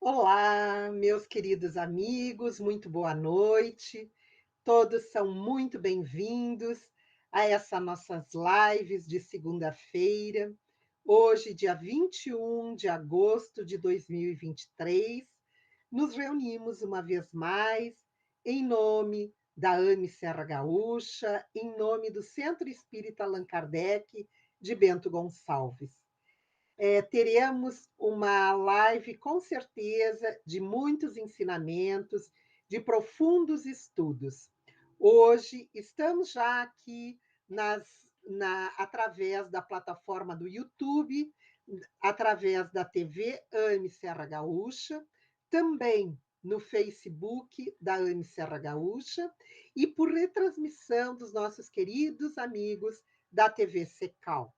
Olá, meus queridos amigos, muito boa noite. Todos são muito bem-vindos a essa nossas lives de segunda-feira. Hoje, dia 21 de agosto de 2023, nos reunimos uma vez mais em nome da AME Serra Gaúcha, em nome do Centro Espírita Allan Kardec de Bento Gonçalves. Teremos uma live, com certeza, de muitos ensinamentos, de profundos estudos. Hoje, estamos já aqui através da plataforma do YouTube, através da TV AME Serra Gaúcha, também no Facebook da AME Serra Gaúcha e por retransmissão dos nossos queridos amigos da TV Secal.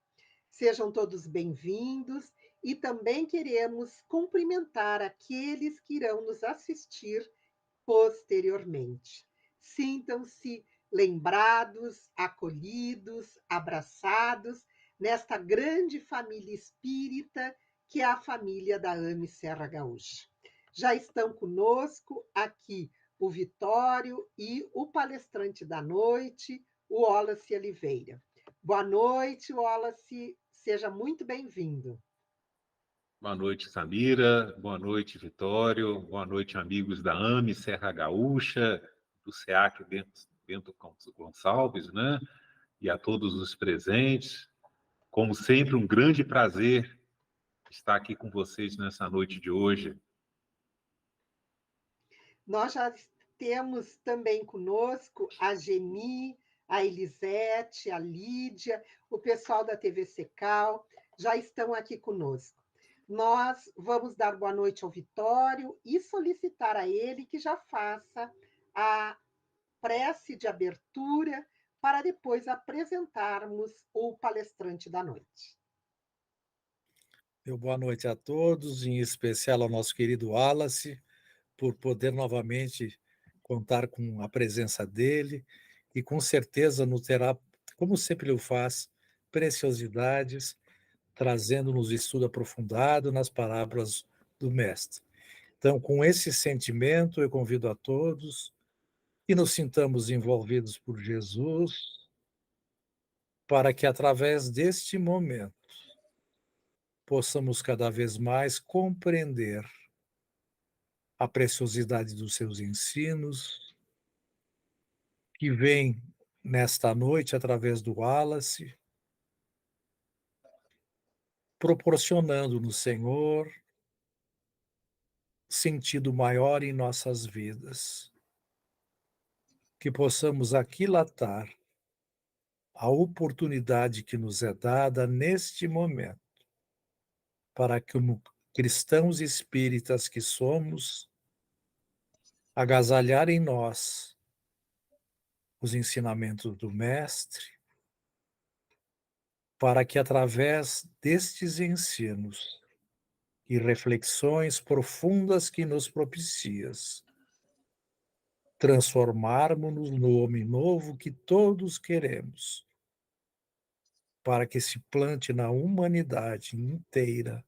Sejam todos bem-vindos e também queremos cumprimentar aqueles que irão nos assistir posteriormente. Sintam-se lembrados, acolhidos, abraçados nesta grande família espírita que é a família da AME Serra Gaúcha. Já estão conosco aqui o Vitório e o palestrante da noite, o Wallace Oliveira. Boa noite, Wallace. Seja muito bem-vindo. Boa noite, Samira. Boa noite, Vitório. Boa noite, amigos da AME Serra Gaúcha, do SEAC Bento Gonçalves, né? E a todos os presentes. Como sempre, um grande prazer estar aqui com vocês nessa noite de hoje. Nós já temos também conosco a Geni, a Elisete, a Lídia, o pessoal da TV Secal, já estão aqui conosco. Nós vamos dar boa noite ao Vitório e solicitar a ele que já faça a prece de abertura para depois apresentarmos o palestrante da noite. Meu boa noite a todos, em especial ao nosso querido Wallace, por poder novamente contar com a presença dele e com certeza nos terá, como sempre o faz, preciosidades, trazendo-nos estudo aprofundado nas palavras do Mestre. Então, com esse sentimento, eu convido a todos que nos sintamos envolvidos por Jesus, para que através deste momento possamos cada vez mais compreender a preciosidade dos seus ensinos, que vem nesta noite através do Wallace, proporcionando-nos, Senhor, sentido maior em nossas vidas, que possamos aquilatar a oportunidade que nos é dada neste momento, para que, como cristãos espíritas que somos, agasalhar em nós os ensinamentos do Mestre, para que através destes ensinos e reflexões profundas que nos propicias, transformarmos-nos no homem novo que todos queremos, para que se plante na humanidade inteira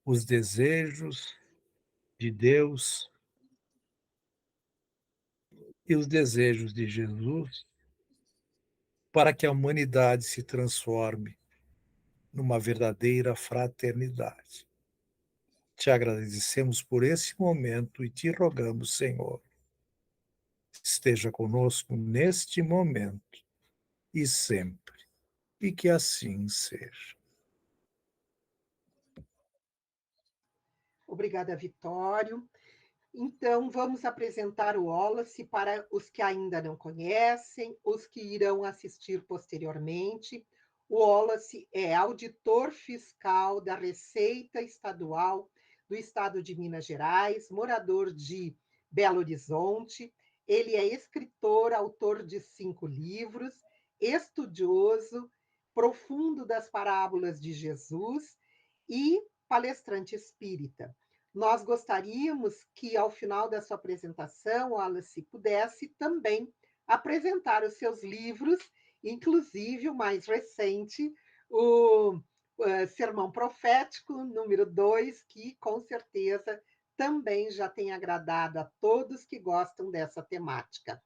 os desejos de Deus e os desejos de Jesus, para que a humanidade se transforme numa verdadeira fraternidade. Te agradecemos por esse momento e te rogamos, Senhor, esteja conosco neste momento e sempre, e que assim seja. Obrigada, Vitório. Então, vamos apresentar o Wallace para os que ainda não conhecem, os que irão assistir posteriormente. O Wallace é auditor fiscal da Receita Estadual do Estado de Minas Gerais, morador de Belo Horizonte. Ele é escritor, autor de 5 livros, estudioso, profundo das parábolas de Jesus e palestrante espírita. Nós gostaríamos que, ao final da sua apresentação, Wallace pudesse também apresentar os seus livros, inclusive o mais recente, Sermão Profético, número 2, que com certeza também já tem agradado a todos que gostam dessa temática.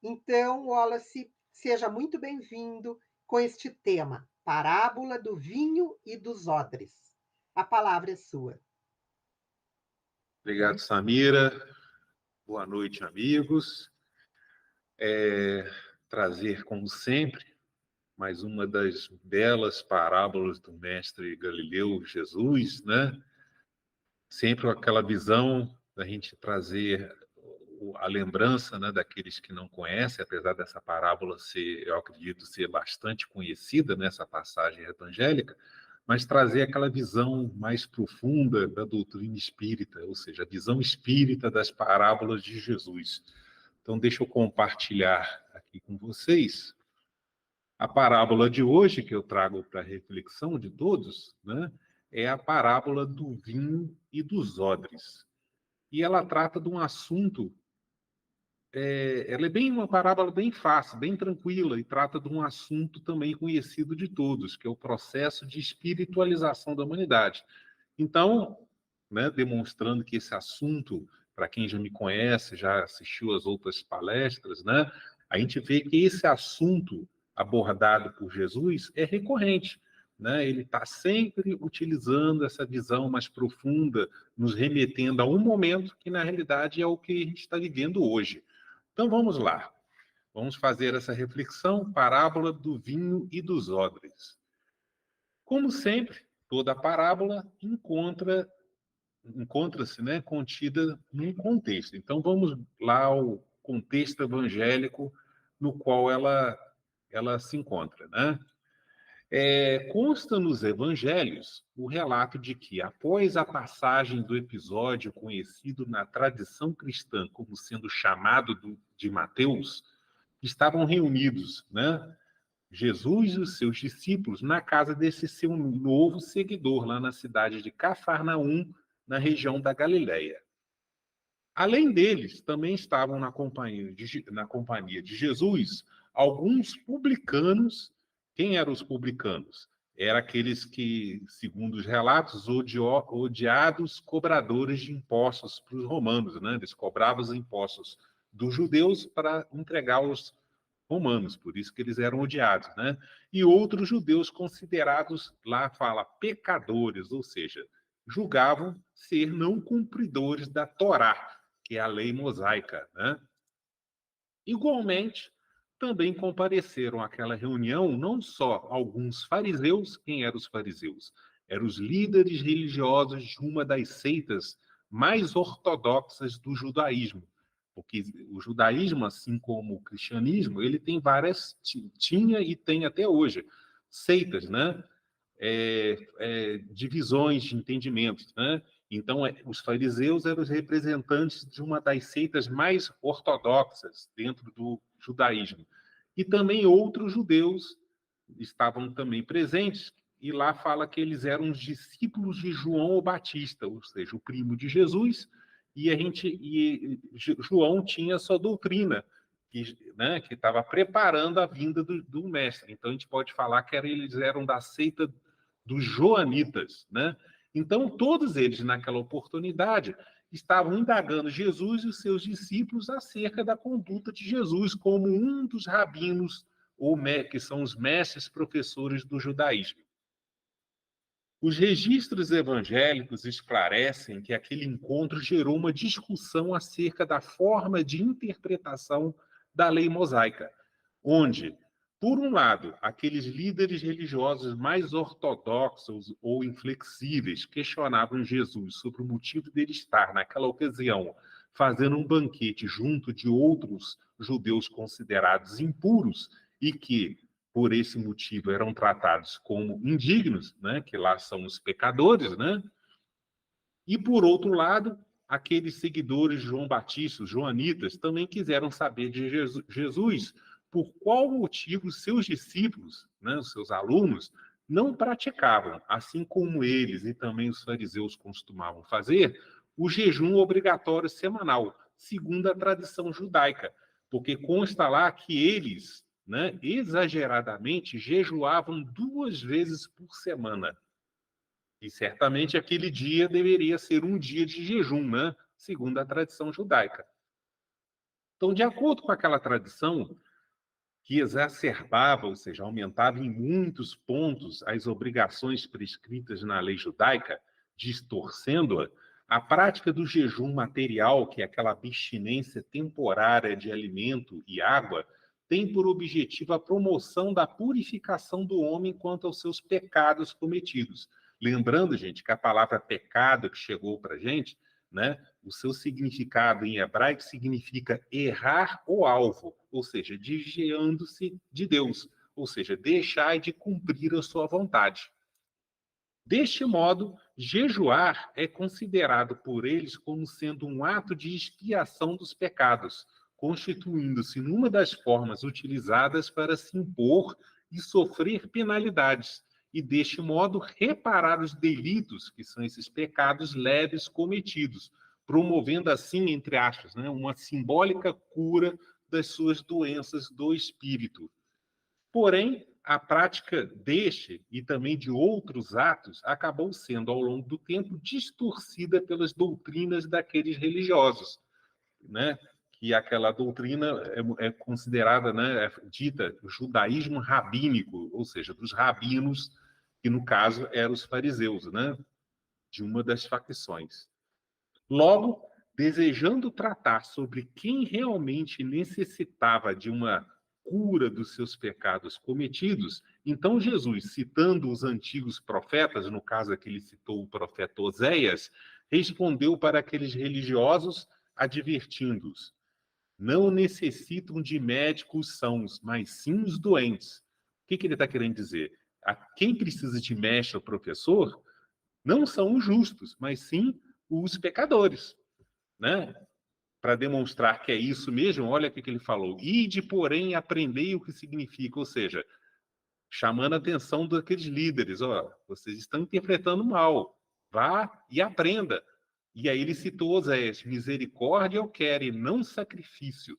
Então, Wallace, seja muito bem-vindo com este tema, Parábola do Vinho e dos Odres. A palavra é sua. Obrigado, Samira. Boa noite, amigos. Trazer, como sempre, mais uma das belas parábolas do mestre Galileu Jesus, né? Sempre aquela visão da gente trazer a lembrança, né, daqueles que não conhecem, apesar dessa parábola ser, eu acredito, ser bastante conhecida nessa passagem evangélica, mas trazer aquela visão mais profunda da doutrina espírita, ou seja, a visão espírita das parábolas de Jesus. Então, deixa eu compartilhar aqui com vocês a parábola de hoje, que eu trago para a reflexão de todos, né, é a parábola do vinho e dos odres. E ela trata de um assunto, ela é bem uma parábola bem fácil, bem tranquila, e trata de um assunto também conhecido de todos, que é o processo de espiritualização da humanidade. Então, né, demonstrando que esse assunto, para quem já me conhece, já assistiu às outras palestras, né, a gente vê que esse assunto abordado por Jesus é recorrente. Né? Ele está sempre utilizando essa visão mais profunda, nos remetendo a um momento que, na realidade, é o que a gente está vivendo hoje. Então, vamos lá. Vamos fazer essa reflexão, parábola do vinho e dos odres. Como sempre, toda parábola encontra-se, né, contida num contexto. Então, vamos lá ao contexto evangélico no qual ela se encontra, né? Consta nos evangelhos o relato de que, após a passagem do episódio conhecido na tradição cristã como sendo chamado de Mateus, estavam reunidos, né, Jesus e os seus discípulos na casa desse seu novo seguidor, lá na cidade de Cafarnaum, na região da Galileia. Além deles, também estavam na companhia de Jesus alguns publicanos. Quem eram os publicanos? Eram aqueles que, segundo os relatos, odiados cobradores de impostos para os romanos, né? Eles cobravam os impostos dos judeus para entregar aos romanos, por isso que eles eram odiados, né? E outros judeus considerados, lá fala, pecadores, ou seja, julgavam ser não cumpridores da Torá, que é a lei mosaica, né? Igualmente, também compareceram àquela reunião não só alguns fariseus. Quem eram os fariseus? Eram os líderes religiosos de uma das seitas mais ortodoxas do judaísmo. Porque o judaísmo, assim como o cristianismo, ele tem tinha e tem até hoje, seitas, né? Divisões de entendimentos, né? Então, os fariseus eram os representantes de uma das seitas mais ortodoxas dentro do judaísmo. E também outros judeus estavam também presentes, e lá fala que eles eram os discípulos de João o Batista, ou seja, o primo de Jesus, e João tinha a sua doutrina, que estava preparando a vinda do mestre. Então, a gente pode falar que eles eram da seita dos joanitas, né? Então, todos eles, naquela oportunidade, estavam indagando Jesus e os seus discípulos acerca da conduta de Jesus como um dos rabinos, que são os mestres professores do judaísmo. Os registros evangélicos esclarecem que aquele encontro gerou uma discussão acerca da forma de interpretação da lei mosaica, onde, por um lado, aqueles líderes religiosos mais ortodoxos ou inflexíveis questionavam Jesus sobre o motivo dele estar, naquela ocasião, fazendo um banquete junto de outros judeus considerados impuros e que, por esse motivo, eram tratados como indignos, né? Que lá são os pecadores, né? E, por outro lado, aqueles seguidores de João Batista, os joanitas, também quiseram saber de Jesus por qual motivo seus discípulos, né, os seus alunos, não praticavam, assim como eles e também os fariseus costumavam fazer, o jejum obrigatório semanal, segundo a tradição judaica, porque consta lá que eles, né, exageradamente jejuavam 2 vezes por semana. E certamente aquele dia deveria ser um dia de jejum, né? Segundo a tradição judaica. Então, de acordo com aquela tradição, que exacerbava, ou seja, aumentava em muitos pontos as obrigações prescritas na lei judaica, distorcendo-a, a prática do jejum material, que é aquela abstinência temporária de alimento e água, tem por objetivo a promoção da purificação do homem quanto aos seus pecados cometidos. Lembrando, gente, que a palavra pecado que chegou para a gente, né, o seu significado em hebraico significa errar o alvo, ou seja, desviando-se de Deus, ou seja, deixar de cumprir a sua vontade. Deste modo, jejuar é considerado por eles como sendo um ato de expiação dos pecados, constituindo-se numa das formas utilizadas para se impor e sofrer penalidades, e deste modo reparar os delitos, que são esses pecados leves cometidos, promovendo assim, entre aspas, né, uma simbólica cura das suas doenças do espírito. Porém, a prática deste e também de outros atos acabou sendo, ao longo do tempo, distorcida pelas doutrinas daqueles religiosos, né? Que aquela doutrina é considerada, né, é dita judaísmo rabínico, ou seja, dos rabinos, que no caso eram os fariseus, né? De uma das facções. Logo, desejando tratar sobre quem realmente necessitava de uma cura dos seus pecados cometidos, então Jesus, citando os antigos profetas, no caso aqui ele citou o profeta Oséias, respondeu para aqueles religiosos, advertindo-os: não necessitam de médicos sãos, mas sim os doentes. O que ele está querendo dizer? Quem precisa de mestre ou professor não são os justos, mas sim os pecadores, né? Para demonstrar que é isso mesmo, olha o que ele falou. Ide, porém, aprendei o que significa, ou seja, chamando a atenção daqueles líderes. Ó, vocês estão interpretando mal. Vá e aprenda. E aí ele citou Oséias: misericórdia eu quero e não sacrifício.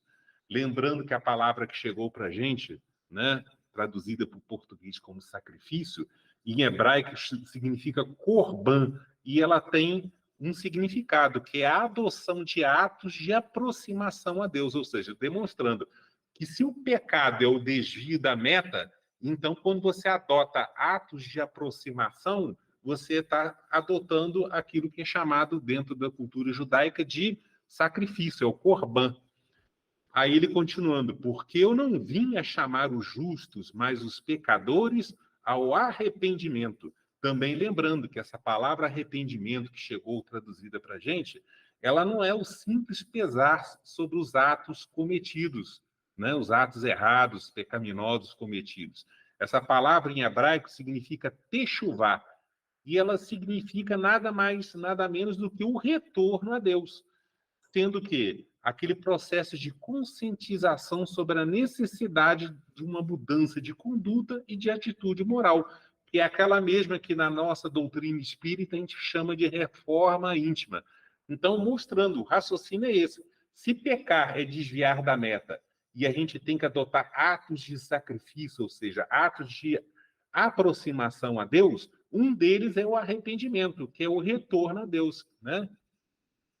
Lembrando que a palavra que chegou para a gente, né, traduzida para o português como sacrifício, em hebraico significa corban, e ela tem um significado, que é a adoção de atos de aproximação a Deus, ou seja, demonstrando que se o pecado é o desvio da meta, então quando você adota atos de aproximação, você está adotando aquilo que é chamado dentro da cultura judaica de sacrifício, é o corban. Aí ele continuando: porque eu não vim a chamar os justos, mas os pecadores ao arrependimento. Também lembrando que essa palavra arrependimento que chegou traduzida para a gente, ela não é o simples pesar sobre os atos cometidos, né? Os atos errados, pecaminosos cometidos. Essa palavra em hebraico significa techuvá, e ela significa nada mais, nada menos do que o retorno a Deus, tendo que aquele processo de conscientização sobre a necessidade de uma mudança de conduta e de atitude moral, que é aquela mesma que na nossa doutrina espírita a gente chama de reforma íntima. Então, mostrando, o raciocínio é esse. Se pecar é desviar da meta e a gente tem que adotar atos de sacrifício, ou seja, atos de aproximação a Deus, um deles é o arrependimento, que é o retorno a Deus, né?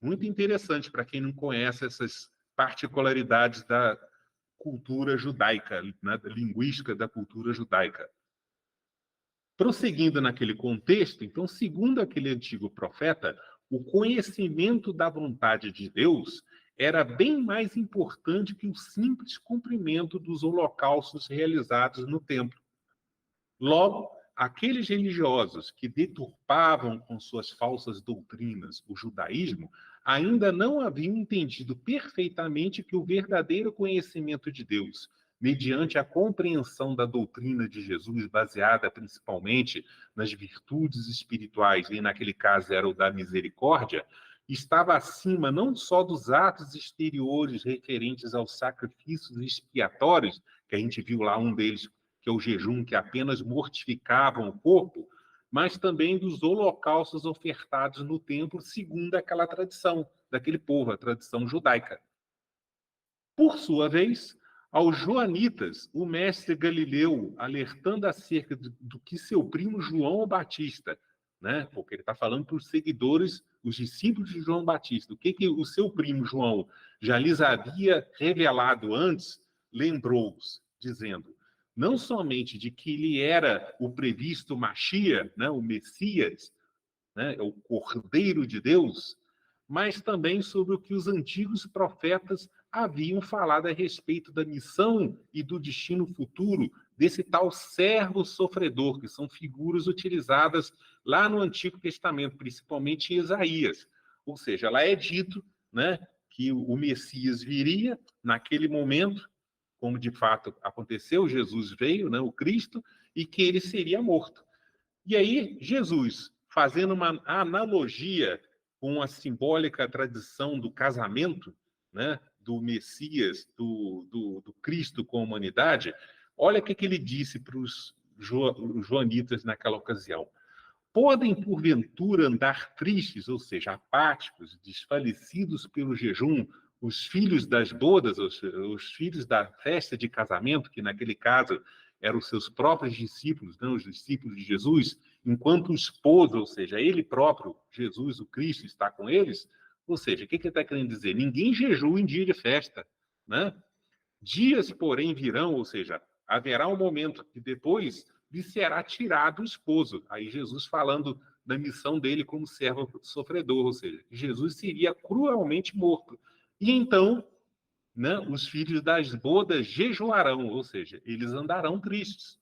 Muito interessante para quem não conhece essas particularidades da cultura judaica, né, da linguística da cultura judaica. Prosseguindo naquele contexto, então, segundo aquele antigo profeta, o conhecimento da vontade de Deus era bem mais importante que o simples cumprimento dos holocaustos realizados no templo. Logo, aqueles religiosos que deturpavam com suas falsas doutrinas o judaísmo ainda não haviam entendido perfeitamente que o verdadeiro conhecimento de Deus, mediante a compreensão da doutrina de Jesus, baseada principalmente nas virtudes espirituais, e naquele caso era o da misericórdia, estava acima não só dos atos exteriores referentes aos sacrifícios expiatórios, que a gente viu lá um deles, que é o jejum, que apenas mortificavam o corpo, mas também dos holocaustos ofertados no templo, segundo aquela tradição daquele povo, a tradição judaica. Por sua vez, aos joanitas, o mestre Galileu, alertando acerca do que seu primo João Batista, né? Porque ele está falando para os seguidores, os discípulos de João Batista. O que o seu primo João já lhes havia revelado antes, lembrou-os, dizendo, não somente de que ele era o previsto Machia, né? O Messias, né? O Cordeiro de Deus, mas também sobre o que os antigos profetas haviam falado a respeito da missão e do destino futuro desse tal servo sofredor, que são figuras utilizadas lá no Antigo Testamento, principalmente em Isaías. Ou seja, lá é dito, né, que o Messias viria naquele momento, como de fato aconteceu, Jesus veio, né, o Cristo, e que ele seria morto. E aí, Jesus, fazendo uma analogia com a simbólica tradição do casamento, né, do Messias, do Cristo com a humanidade, olha o que ele disse para os joanitas naquela ocasião. Podem, porventura, andar tristes, ou seja, apáticos, desfalecidos pelo jejum, os filhos das bodas, os filhos da festa de casamento, que naquele caso eram os seus próprios discípulos, não os discípulos de Jesus, enquanto o esposo, ou seja, ele próprio, Jesus, o Cristo, está com eles? Ou seja, o que ele está querendo dizer? Ninguém jejua em dia de festa, né? Dias, porém, virão, ou seja, haverá um momento que depois lhe será tirado o esposo. Aí Jesus falando da missão dele como servo sofredor, ou seja, Jesus seria cruelmente morto. E então, né, os filhos das bodas jejuarão, ou seja, eles andarão tristes.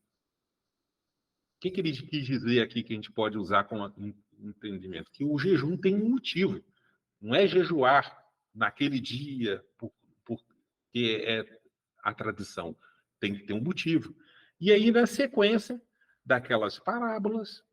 O que ele quis dizer aqui que a gente pode usar com entendimento? Que o jejum tem um motivo. Não é jejuar naquele dia porque é a tradição. Tem que ter um motivo. E aí, na sequência daquelas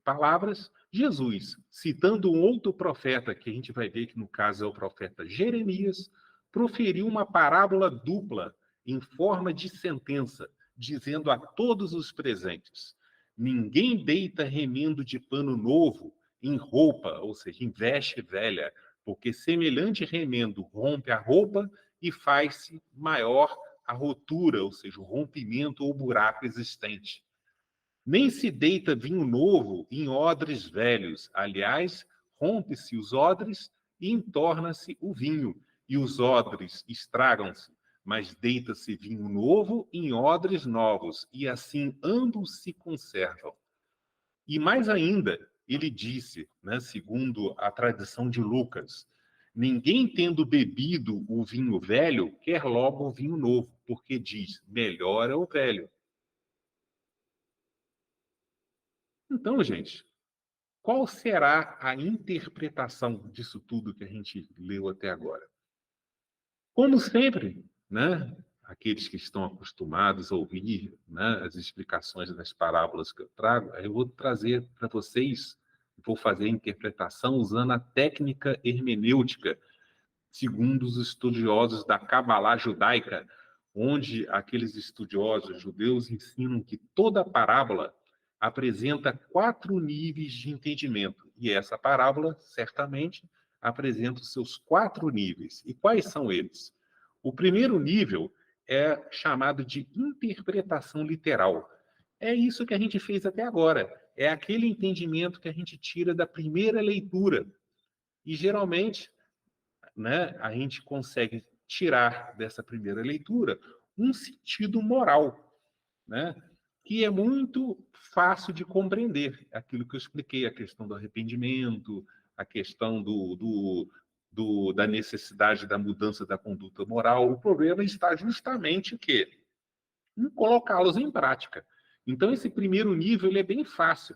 palavras, Jesus, citando um outro profeta, que a gente vai ver que no caso é o profeta Jeremias, proferiu uma parábola dupla em forma de sentença, dizendo a todos os presentes, ninguém deita remendo de pano novo em roupa, ou seja, em veste velha, porque semelhante remendo rompe a roupa e faz-se maior a rotura, ou seja, o rompimento ou buraco existente. Nem se deita vinho novo em odres velhos. Aliás, rompe-se os odres e entorna-se o vinho, e os odres estragam-se. Mas deita-se vinho novo em odres novos, e assim ambos se conservam. E mais ainda, ele disse, né, segundo a tradição de Lucas, ninguém tendo bebido o vinho velho, quer logo o vinho novo, porque diz, melhor é o velho. Então, gente, qual será a interpretação disso tudo que a gente leu até agora? Como sempre, né, aqueles que estão acostumados a ouvir, né, as explicações das parábolas que eu trago, eu vou trazer para vocês, vou fazer a interpretação usando a técnica hermenêutica, segundo os estudiosos da Cabalá judaica, onde aqueles estudiosos judeus ensinam que toda parábola apresenta 4 níveis de entendimento. E essa parábola, certamente, apresenta os seus 4 níveis. E quais são eles? O primeiro nível é chamado de interpretação literal. É isso que a gente fez até agora. É aquele entendimento que a gente tira da primeira leitura. E, geralmente, né, a gente consegue tirar dessa primeira leitura um sentido moral, né, que é muito fácil de compreender. Aquilo que eu expliquei, a questão do arrependimento, a questão da necessidade da mudança da conduta moral. O problema está justamente o quê? Em colocá-los em prática. Então, esse primeiro nível ele é bem fácil.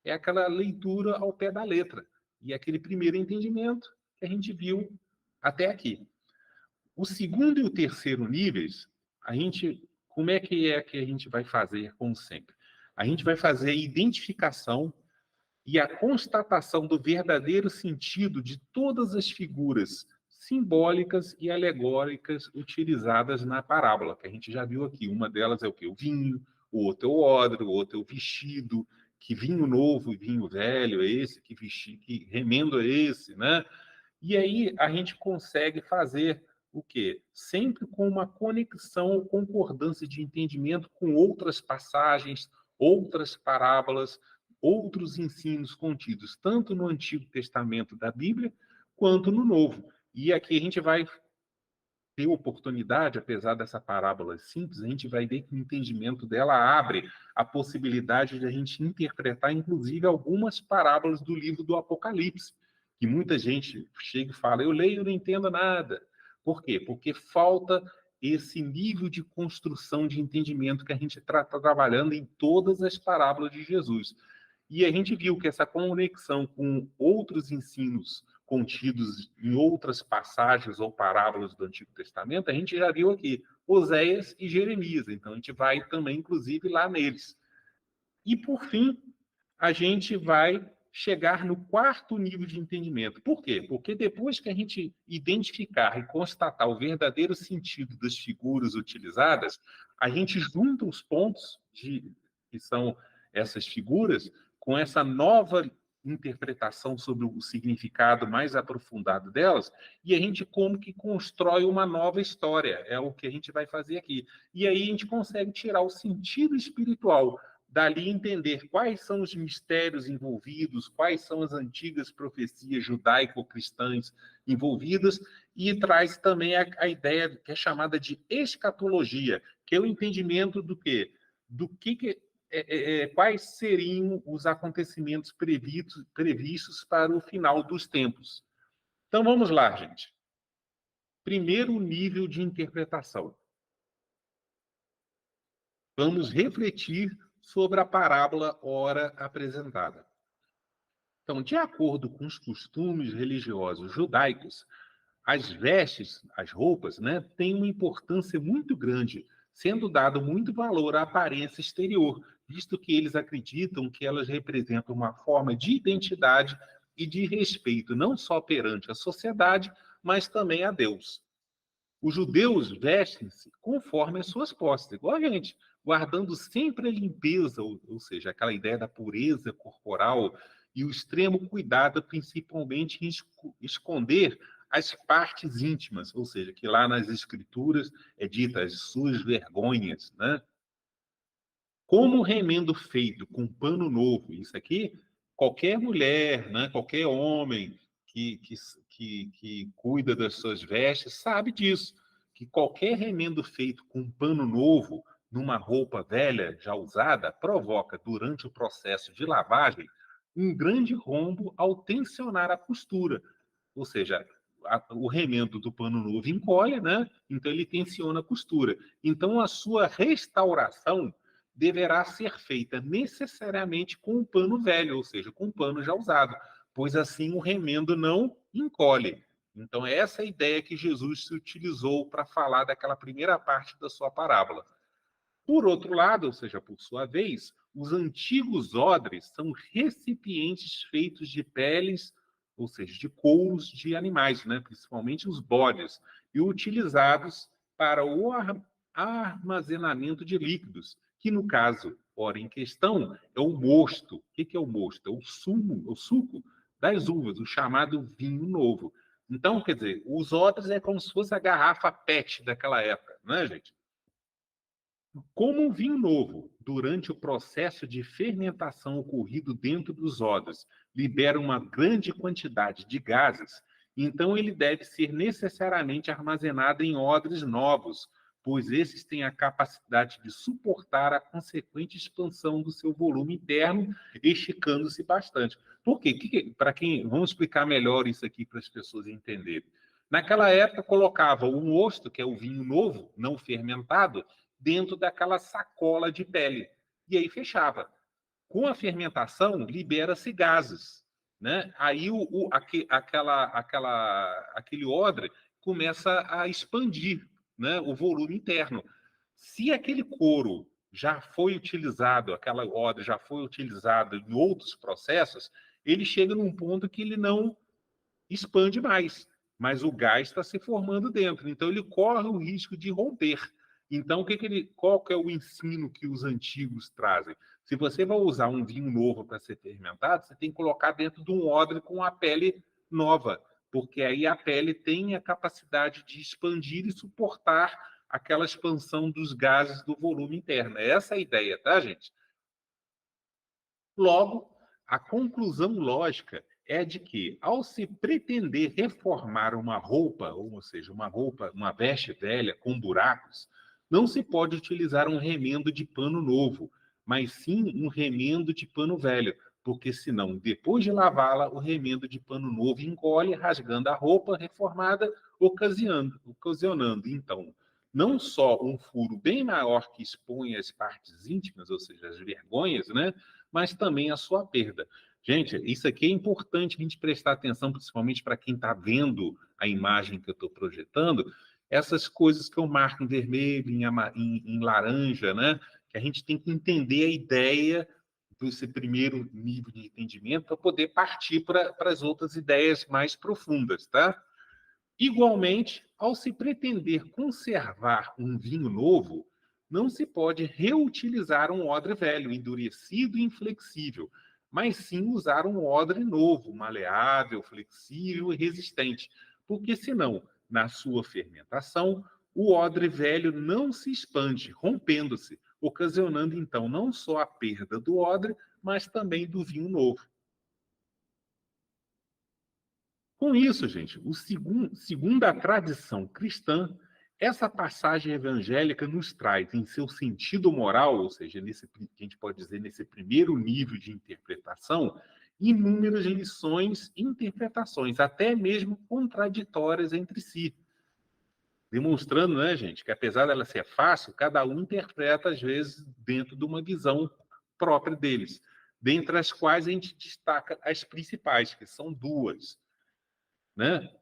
É aquela leitura ao pé da letra. E aquele primeiro entendimento que a gente viu até aqui. O segundo e o terceiro níveis, como é que a gente vai fazer, como sempre? A gente vai fazer a identificação e a constatação do verdadeiro sentido de todas as figuras simbólicas e alegóricas utilizadas na parábola, que a gente já viu aqui. Uma delas é o quê? O vinho, o outro é o odre, o outro é o vestido, que vinho novo e vinho velho é esse, que remendo é esse, né? E aí a gente consegue fazer o quê? Sempre com uma conexão ou concordância de entendimento com outras passagens, outras parábolas, outros ensinos contidos tanto no Antigo Testamento da Bíblia quanto no Novo. E aqui a gente vai ter oportunidade, apesar dessa parábola simples, a gente vai ver que o entendimento dela abre a possibilidade de a gente interpretar, inclusive, algumas parábolas do livro do Apocalipse, que muita gente chega e fala, eu leio e não entendo nada. Por quê? Porque falta esse nível de construção de entendimento que a gente está trabalhando em todas as parábolas de Jesus. E a gente viu que essa conexão com outros ensinos contidos em outras passagens ou parábolas do Antigo Testamento, a gente já viu aqui, Oséias e Jeremias. Então, a gente vai também, inclusive, lá neles. E, por fim, a gente vai chegar no quarto nível de entendimento. Por quê? Porque depois que a gente identificar e constatar o verdadeiro sentido das figuras utilizadas, a gente junta os pontos que são essas figuras com essa nova interpretação sobre o significado mais aprofundado delas, e a gente como que constrói uma nova história, é o que a gente vai fazer aqui. E aí a gente consegue tirar o sentido espiritual, dali entender quais são os mistérios envolvidos, quais são as antigas profecias judaico-cristãs envolvidas, e traz também a ideia que é chamada de escatologia, que é o entendimento do quê? Do que quais seriam os acontecimentos previstos para o final dos tempos. Então, vamos lá, gente. Primeiro nível de interpretação. Vamos refletir sobre a parábola ora apresentada. Então, de acordo com os costumes religiosos judaicos, as vestes, as roupas, né, têm uma importância muito grande, sendo dado muito valor à aparência exterior, visto que eles acreditam que elas representam uma forma de identidade e de respeito, não só perante a sociedade, mas também a Deus. Os judeus vestem-se conforme as suas posses, igual a gente, guardando sempre a limpeza, ou seja, aquela ideia da pureza corporal e o extremo cuidado, principalmente em esconder as partes íntimas, ou seja, que lá nas escrituras é dita as suas vergonhas, né? Como remendo feito com pano novo, isso aqui, qualquer mulher, né, qualquer homem que cuida das suas vestes sabe disso, que qualquer remendo feito com pano novo numa roupa velha, já usada, provoca, durante o processo de lavagem, um grande rombo ao tensionar a costura. Ou seja, o remendo do pano novo encolhe, né? Então ele tensiona a costura. Então a sua restauração deverá ser feita necessariamente com um pano velho, ou seja, com um pano já usado, pois assim o remendo não encolhe. Então, é essa a ideia que Jesus se utilizou para falar daquela primeira parte da sua parábola. Por outro lado, ou seja, por sua vez, os antigos odres são recipientes feitos de peles, ou seja, de couros de animais, né? Principalmente os bodes, e utilizados para o armazenamento de líquidos, que no caso, ora em questão, é o mosto. O que é o mosto? É o sumo, o suco das uvas, o chamado vinho novo. Então, quer dizer, os odres é como se fosse a garrafa PET daquela época, não é, gente? Como um vinho novo, durante o processo de fermentação ocorrido dentro dos odres, libera uma grande quantidade de gases, então ele deve ser necessariamente armazenado em odres novos, pois esses têm a capacidade de suportar a consequente expansão do seu volume interno, esticando-se bastante. Por quê? Para quem, vamos explicar melhor isso aqui para as pessoas entenderem. Naquela época, colocava o mosto, que é o vinho novo, não fermentado, dentro daquela sacola de pele. E aí fechava. Com a fermentação, libera-se gases. Né? Aí aquele odre começa a expandir, né, o volume interno. Se aquele couro já foi utilizado, aquela odre já foi utilizada em outros processos, ele chega num ponto que ele não expande mais, mas o gás está se formando dentro, então ele corre o risco de romper. Então, qual que é o ensino que os antigos trazem? Se você vai usar um vinho novo para ser fermentado, você tem que colocar dentro de um odre com a pele nova, porque aí a pele tem a capacidade de expandir e suportar aquela expansão dos gases do volume interno. É essa a ideia, tá, gente? Logo, a conclusão lógica é de que, ao se pretender reformar uma roupa, ou seja, uma veste velha com buracos, não se pode utilizar um remendo de pano novo, mas sim um remendo de pano velho, porque senão, depois de lavá-la, o remendo de pano novo engole, rasgando a roupa reformada, ocasionando, então, não só um furo bem maior que expõe as partes íntimas, ou seja, as vergonhas, né? Mas também a sua perda. Gente, isso aqui é importante a gente prestar atenção, principalmente para quem está vendo a imagem que eu estou projetando, essas coisas que eu marco em vermelho, em laranja, né? Que a gente tem que entender a ideia desse primeiro nível de entendimento para poder partir para as outras ideias mais profundas, tá? Igualmente, ao se pretender conservar um vinho novo, não se pode reutilizar um odre velho, endurecido e inflexível, mas sim usar um odre novo, maleável, flexível e resistente, porque senão, na sua fermentação, o odre velho não se expande, rompendo-se, ocasionando então não só a perda do odre, mas também do vinho novo. Com isso, gente, segundo a tradição cristã, essa passagem evangélica nos traz, em seu sentido moral, ou seja, a gente pode dizer, nesse primeiro nível de interpretação, inúmeras lições e interpretações, até mesmo contraditórias entre si. Demonstrando, né, gente, que apesar dela ser fácil, cada um interpreta, às vezes, dentro de uma visão própria deles, dentre as quais a gente destaca as principais, que são duas, né?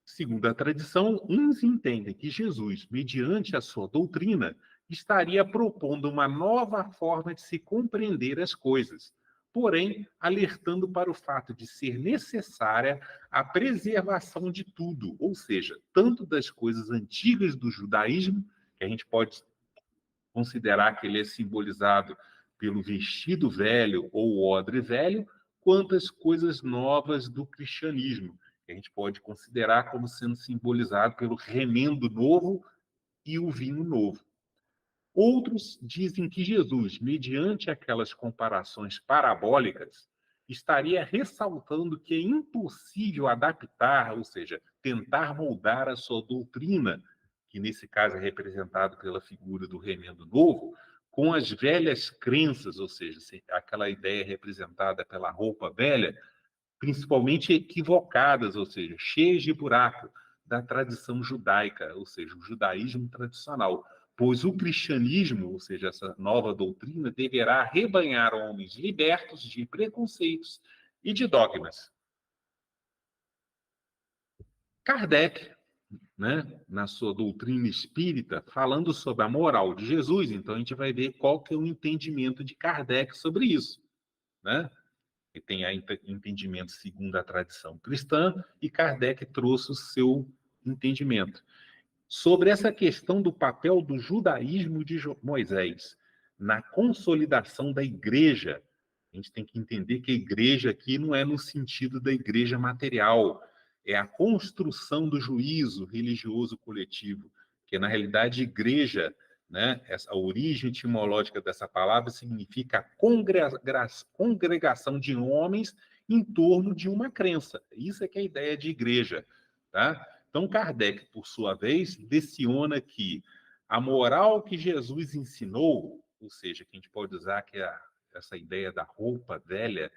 Segundo a tradição, uns entendem que Jesus, mediante a sua doutrina, estaria propondo uma nova forma de se compreender as coisas, porém alertando para o fato de ser necessária a preservação de tudo, ou seja, tanto das coisas antigas do judaísmo, que a gente pode considerar que ele é simbolizado pelo vestido velho ou o odre velho, quanto as coisas novas do cristianismo, que a gente pode considerar como sendo simbolizado pelo remendo novo e o vinho novo. Outros dizem que Jesus, mediante aquelas comparações parabólicas, estaria ressaltando que é impossível adaptar, ou seja, tentar moldar a sua doutrina, que nesse caso é representado pela figura do remendo novo, com as velhas crenças, ou seja, aquela ideia representada pela roupa velha, principalmente equivocadas, ou seja, cheias de buraco da tradição judaica, ou seja, o judaísmo tradicional, pois o cristianismo, ou seja, essa nova doutrina, deverá rebanhar homens libertos de preconceitos e de dogmas. Kardec, né, na sua doutrina espírita, falando sobre a moral de Jesus, então a gente vai ver qual que é o entendimento de Kardec sobre isso, né? Que tem entendimento segundo a tradição cristã, e Kardec trouxe o seu entendimento. Sobre essa questão do papel do judaísmo de Moisés na consolidação da igreja, a gente tem que entender que a igreja aqui não é no sentido da igreja material, é a construção do juízo religioso coletivo, que na realidade igreja, né, a origem etimológica dessa palavra significa congregação de homens em torno de uma crença. Isso é que é a ideia de igreja, tá? Então Kardec, por sua vez, leciona que a moral que Jesus ensinou, ou seja, que a gente pode usar que essa ideia da roupa velha,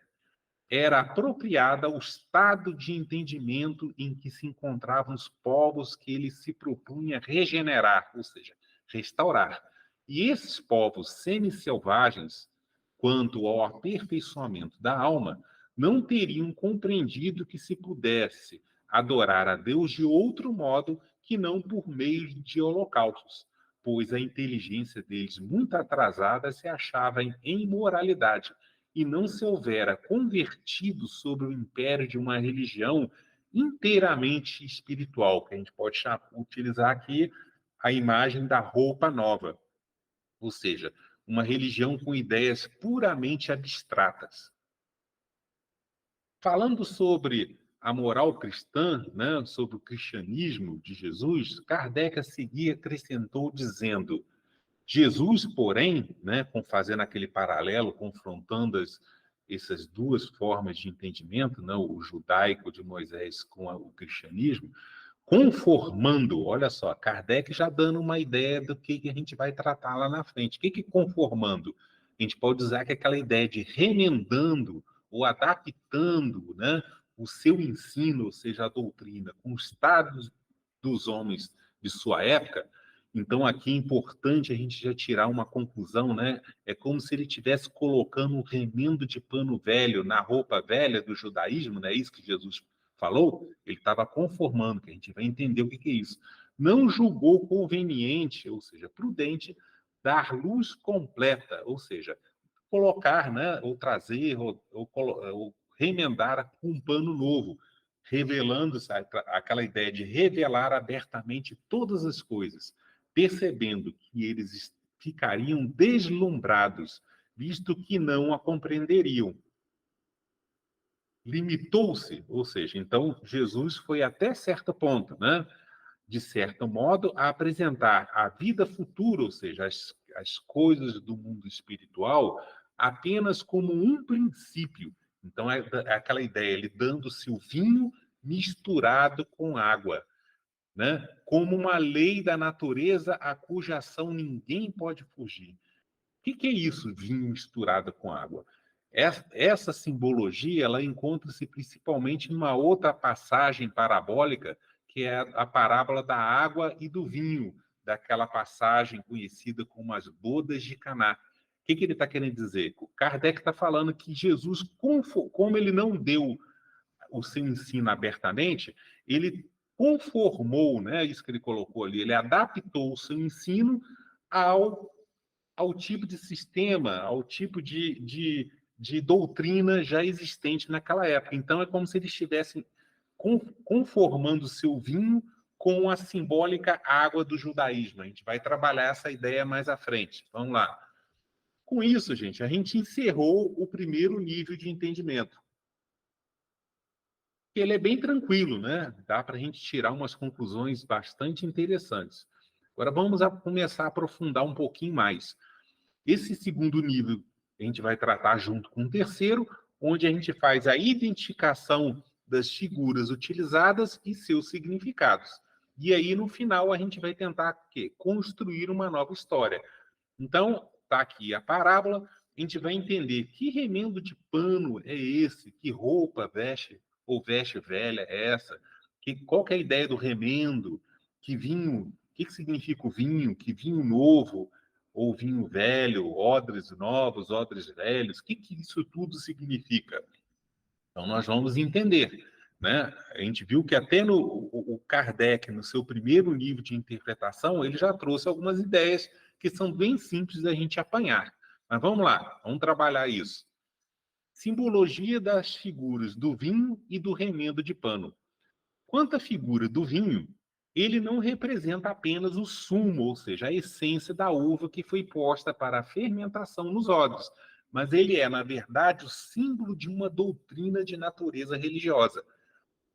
era apropriada ao estado de entendimento em que se encontravam os povos que ele se propunha regenerar, ou seja, restaurar. E esses povos semi-selvagens, quanto ao aperfeiçoamento da alma, não teriam compreendido que se pudesse adorar a Deus de outro modo que não por meio de holocaustos, pois a inteligência deles, muito atrasada, se achava em imoralidade, e não se houvera convertido sobre o império de uma religião inteiramente espiritual, que a gente pode utilizar aqui a imagem da roupa nova, ou seja, uma religião com ideias puramente abstratas. Falando sobre a moral cristã, né, sobre o cristianismo de Jesus, Kardec a seguir acrescentou dizendo: Jesus, porém, né, fazendo aquele paralelo, confrontando essas duas formas de entendimento, né, o judaico de Moisés com o cristianismo, conformando, olha só, Kardec já dando uma ideia do que a gente vai tratar lá na frente. O que é conformando? A gente pode usar que é aquela ideia de remendando ou adaptando, né, o seu ensino, ou seja, a doutrina, com os estados dos homens de sua época. Então, aqui é importante a gente já tirar uma conclusão, né? É como se ele estivesse colocando um remendo de pano velho na roupa velha do judaísmo, né? É isso que Jesus falou. Ele estava conformando, que a gente vai entender o que é isso. Não julgou conveniente, ou seja, prudente, dar luz completa, ou seja, colocar, né? Ou trazer, ou remendar com um pano novo, revelando aquela ideia de revelar abertamente todas as coisas, percebendo que eles ficariam deslumbrados, visto que não a compreenderiam. Limitou-se, ou seja, então Jesus foi até certo ponto, né? De certo modo, a apresentar a vida futura, ou seja, as coisas do mundo espiritual, apenas como um princípio. Então, é aquela ideia, ele dando-se o vinho misturado com água, né? Como uma lei da natureza a cuja ação ninguém pode fugir. O que é isso, vinho misturado com água? Essa simbologia ela encontra-se principalmente numa outra passagem parabólica, que é a parábola da água e do vinho, daquela passagem conhecida como as bodas de Caná. O que ele está querendo dizer? O Kardec está falando que Jesus, como ele não deu o seu ensino abertamente, ele conformou, né, isso que ele colocou ali, ele adaptou o seu ensino ao tipo de sistema, ao tipo de doutrina já existente naquela época. Então, é como se eles estivessem conformando o seu vinho com a simbólica água do judaísmo. A gente vai trabalhar essa ideia mais à frente. Vamos lá. Com isso, gente, a gente encerrou o primeiro nível de entendimento. Ele é bem tranquilo, né? Dá para a gente tirar umas conclusões bastante interessantes. Agora vamos começar a aprofundar um pouquinho mais. Esse segundo nível a gente vai tratar junto com o terceiro, onde a gente faz a identificação das figuras utilizadas e seus significados. E aí, no final, a gente vai tentar construir uma nova história. Então, está aqui a parábola, a gente vai entender que remendo de pano é esse, que roupa veste ou veste velha é essa, qual que é a ideia do remendo, que vinho, o que significa o vinho, que vinho novo, ou vinho velho, odres novos, odres velhos, o que isso tudo significa? Então, nós vamos entender. Né? A gente viu que até o Kardec, no seu primeiro nível de interpretação, ele já trouxe algumas ideias que são bem simples da gente apanhar. Mas vamos lá, vamos trabalhar isso. Simbologia das figuras do vinho e do remendo de pano. Quanto à figura do vinho, ele não representa apenas o sumo, ou seja, a essência da uva que foi posta para a fermentação nos odres, mas ele é, na verdade, o símbolo de uma doutrina de natureza religiosa.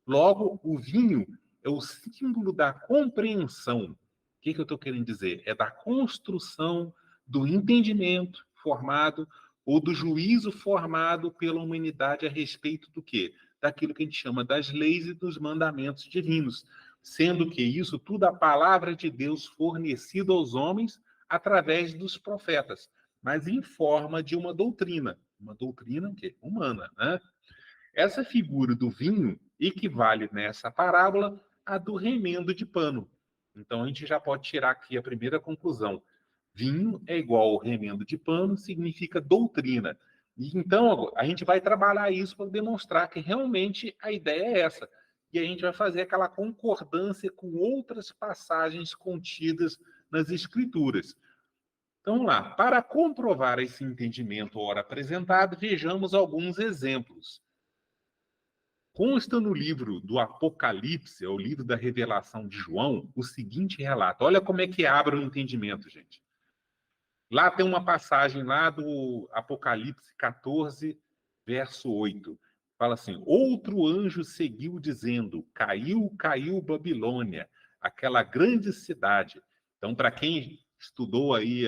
Logo, o vinho é o símbolo da compreensão. O que eu estou querendo dizer? É da construção do entendimento formado ou do juízo formado pela humanidade a respeito do quê? Daquilo que a gente chama das leis e dos mandamentos divinos. Sendo que isso tudo a palavra de Deus fornecida aos homens através dos profetas, mas em forma de uma doutrina o quê? Humana, né? Essa figura do vinho equivale nessa parábola à do remendo de pano. Então a gente já pode tirar aqui a primeira conclusão. Vinho é igual ao remendo de pano, significa doutrina. E então a gente vai trabalhar isso para demonstrar que realmente a ideia é essa. E a gente vai fazer aquela concordância com outras passagens contidas nas Escrituras. Então, vamos lá. Para comprovar esse entendimento ora apresentado, vejamos alguns exemplos. Consta no livro do Apocalipse, é o livro da revelação de João, o seguinte relato. Olha como é que abre o entendimento, gente. Lá tem uma passagem lá do Apocalipse 14, verso 8. Fala assim, outro anjo seguiu dizendo, caiu, caiu Babilônia, aquela grande cidade. Então, para quem estudou aí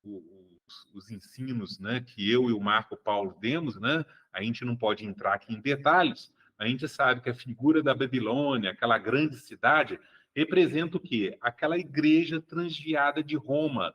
o os ensinos, né, que eu e o Marco Paulo demos, né, a gente não pode entrar aqui em detalhes. A gente sabe que a figura da Babilônia, aquela grande cidade, representa o quê? Aquela igreja transviada de Roma,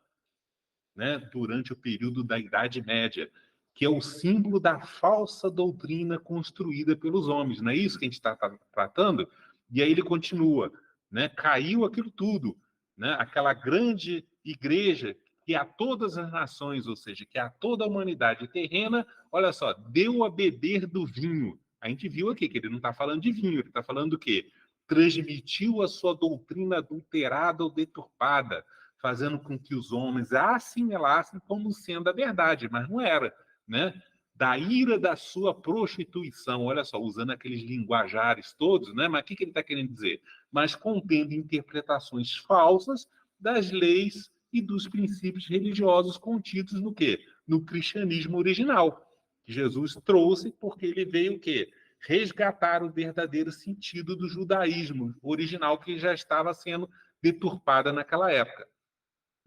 né, durante o período da Idade Média, que é o símbolo da falsa doutrina construída pelos homens. Não é isso que a gente está tratando? E aí ele continua, né? Caiu aquilo tudo, né? Aquela grande igreja que a todas as nações, ou seja, que a toda a humanidade terrena, olha só, deu a beber do vinho. A gente viu aqui que ele não está falando de vinho, ele está falando do quê? Transmitiu a sua doutrina adulterada ou deturpada, fazendo com que os homens a assimilassem como sendo a verdade, mas não era, né? Da ira da sua prostituição, olha só, usando aqueles linguajares todos, né? Mas o que ele está querendo dizer? Mas contendo interpretações falsas das leis e dos princípios religiosos contidos no quê? No cristianismo original, que Jesus trouxe porque ele veio o quê? Resgatar o verdadeiro sentido do judaísmo original que já estava sendo deturpada naquela época.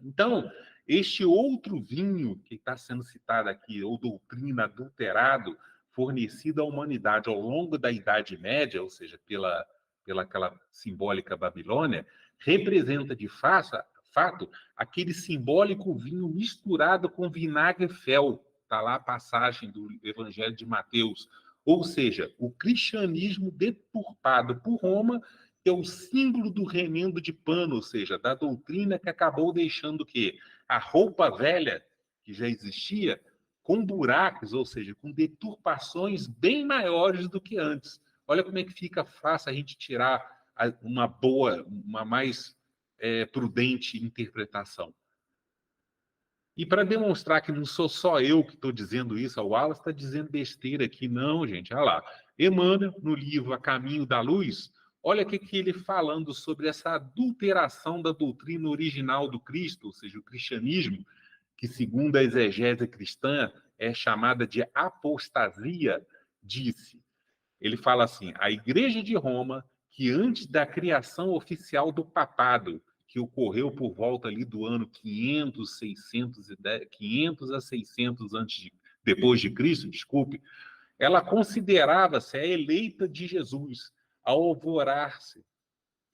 Então, este outro vinho que está sendo citado aqui, ou doutrina adulterado, fornecido à humanidade ao longo da Idade Média, ou seja, pela aquela simbólica Babilônia, representa de fato aquele simbólico vinho misturado com vinagre fel. Está lá a passagem do Evangelho de Mateus. Ou seja, o cristianismo deturpado por Roma, que é o símbolo do remendo de pano, ou seja, da doutrina que acabou deixando o quê? A roupa velha, que já existia, com buracos, ou seja, com deturpações bem maiores do que antes. Olha como é que fica fácil a gente tirar uma boa, uma mais prudente interpretação. E para demonstrar que não sou só eu que estou dizendo isso, a Wallace está dizendo besteira aqui. Não, gente, olha lá. Emmanuel, no livro A Caminho da Luz, olha o que ele falando sobre essa adulteração da doutrina original do Cristo, ou seja, o cristianismo, que segundo a exegese cristã é chamada de apostasia, disse. Ele fala assim, a Igreja de Roma, que antes da criação oficial do papado, que ocorreu por volta ali do ano 500, 500 a 600 depois de Cristo, desculpe, ela considerava-se a eleita de Jesus, ao alvorar-se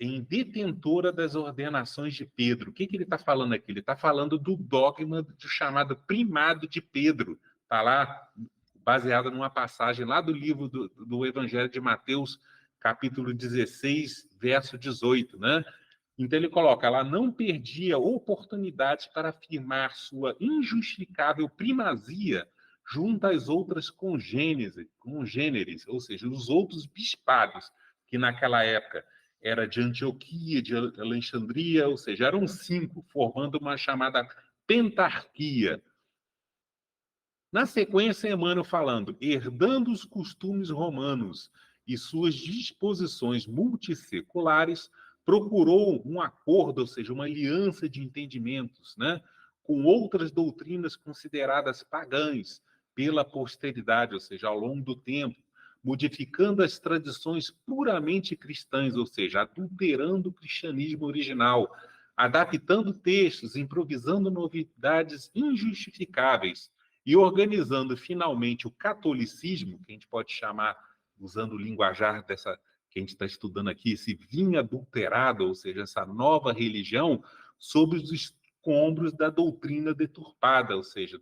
em detentora das ordenações de Pedro. O que ele está falando aqui? Ele está falando do dogma do chamado primado de Pedro. Está lá, baseado numa passagem lá do livro do Evangelho de Mateus, capítulo 16, verso 18, né? Então ele coloca, ela não perdia oportunidades para afirmar sua injustificável primazia junto às outras congêneres, ou seja, os outros bispados, que naquela época era de Antioquia, de Alexandria, ou seja, eram 5, formando uma chamada pentarquia. Na sequência, Emmanuel falando, herdando os costumes romanos e suas disposições multisseculares, procurou um acordo, ou seja, uma aliança de entendimentos, né, com outras doutrinas consideradas pagãs pela posteridade, ou seja, ao longo do tempo, modificando as tradições puramente cristãs, ou seja, adulterando o cristianismo original, adaptando textos, improvisando novidades injustificáveis e organizando finalmente o catolicismo, que a gente pode chamar, usando o linguajar dessa que a gente está estudando aqui, esse vinho adulterado, ou seja, essa nova religião, sob os escombros da doutrina deturpada, ou seja,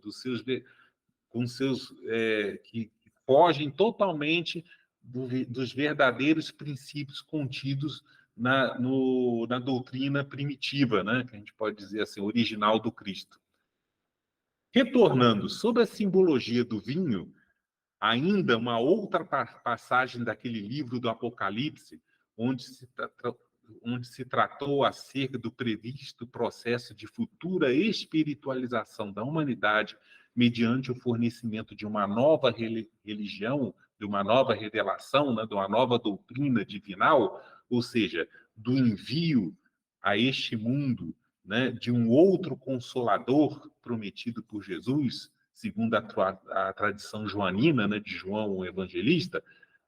que fogem totalmente dos verdadeiros princípios contidos na doutrina primitiva, né, que a gente pode dizer assim, original do Cristo. Retornando sobre a simbologia do vinho, ainda uma outra passagem daquele livro do Apocalipse, onde se tratou acerca do previsto processo de futura espiritualização da humanidade mediante o fornecimento de uma nova religião, de uma nova revelação, né, de uma nova doutrina divinal, ou seja, do envio a este mundo, né, de um outro consolador prometido por Jesus, segundo a tradição joanina, né, de João o Evangelista,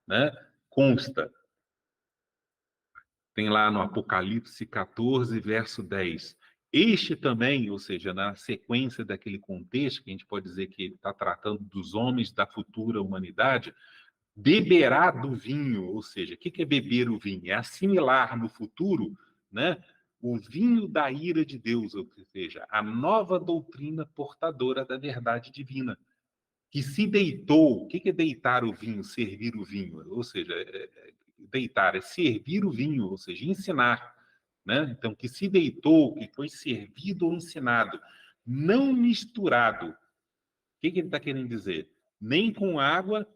né, consta, tem lá no Apocalipse 14, verso 10, Este também, ou seja, na sequência daquele contexto, que a gente pode dizer que ele está tratando dos homens da futura humanidade, beberá do vinho, ou seja, o que é beber o vinho? É assimilar no futuro, né, o vinho da ira de Deus, ou seja, a nova doutrina portadora da verdade divina, que se deitou. O que é deitar o vinho, servir o vinho? Ou seja, deitar é servir o vinho, ou seja, ensinar. Né? Então, que se deitou, que foi servido ou ensinado, não misturado. O que ele está querendo dizer? Nem com água,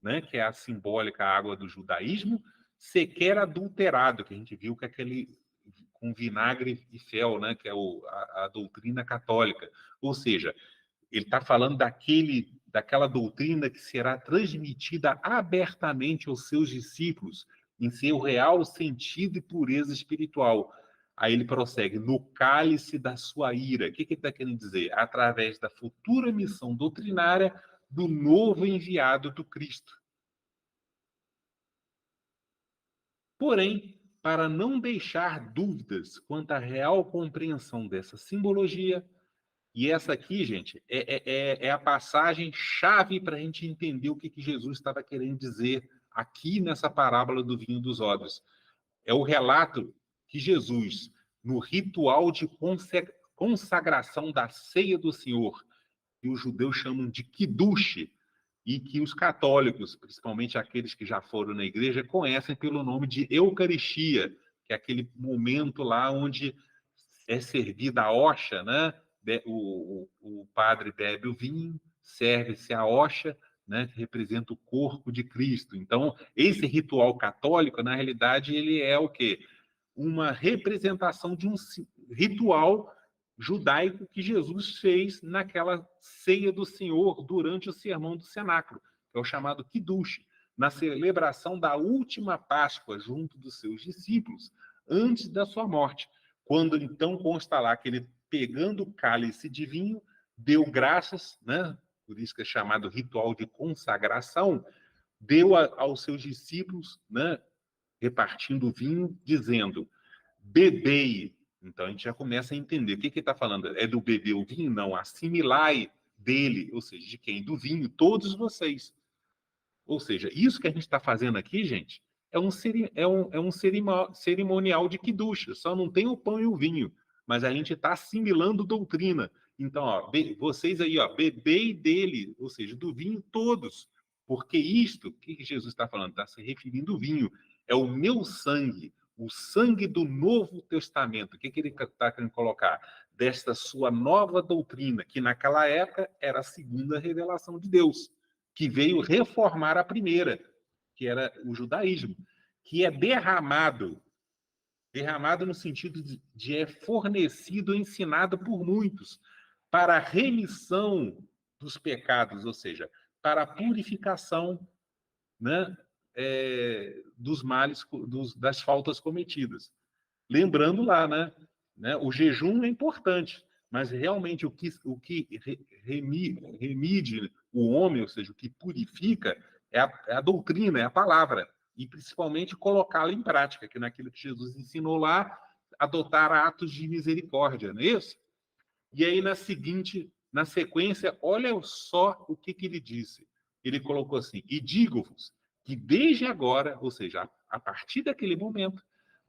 né, que é a simbólica água do judaísmo, sequer adulterado, que a gente viu que é aquele com vinagre e fel, né, que é a doutrina católica. Ou seja, ele está falando daquela doutrina que será transmitida abertamente aos seus discípulos, em seu real sentido e pureza espiritual. Aí ele prossegue, no cálice da sua ira. O que ele está querendo dizer? Através da futura missão doutrinária do novo enviado do Cristo. Porém, para não deixar dúvidas quanto à real compreensão dessa simbologia, e essa aqui, gente, é a passagem-chave para a gente entender o que Jesus estava querendo dizer aqui nessa parábola do vinho dos odres. É o relato que Jesus, no ritual de consagração da ceia do Senhor, que os judeus chamam de Kiddush, e que os católicos, principalmente aqueles que já foram na igreja, conhecem pelo nome de Eucaristia, que é aquele momento lá onde é servida a hoxa, né? O padre bebe o vinho, serve-se a hoxa, né, que representa o corpo de Cristo. Então, esse ritual católico, na realidade, ele é o quê? Uma representação de um ritual judaico que Jesus fez naquela ceia do Senhor durante o sermão do cenáculo, que é o chamado Kiddush, na celebração da última Páscoa junto dos seus discípulos, antes da sua morte. Quando então consta lá que ele, pegando o cálice de vinho, deu graças, né? Por isso que é chamado ritual de consagração, deu aos seus discípulos, né? Repartindo o vinho, dizendo, bebei. Então a gente já começa a entender. O que ele está falando? É do beber o vinho? Não, assimilai dele, ou seja, de quem? Do vinho, todos vocês. Ou seja, isso que a gente está fazendo aqui, gente, é um cerimonial de Kiddush, só não tem o pão e o vinho, mas a gente está assimilando doutrina. Então, ó, vocês aí, ó, bebei dele, ou seja, do vinho todos, porque isto, o que Jesus está falando? Está se referindo ao vinho, é o meu sangue, o sangue do Novo Testamento. O que ele está querendo colocar? Desta sua nova doutrina, que naquela época era a segunda revelação de Deus, que veio reformar a primeira, que era o judaísmo, que é derramado no sentido de fornecido, ensinado por muitos, para a remissão dos pecados, ou seja, para a purificação, né, dos males, das faltas cometidas. Lembrando lá, né, o jejum é importante, mas realmente o que remide o homem, ou seja, o que purifica, é a doutrina, é a palavra, e principalmente colocá-la em prática, que naquilo que Jesus ensinou lá, adotar atos de misericórdia, não é isso? E aí, na sequência, olha só o que ele disse. Ele colocou assim, e digo-vos que desde agora, ou seja, a partir daquele momento,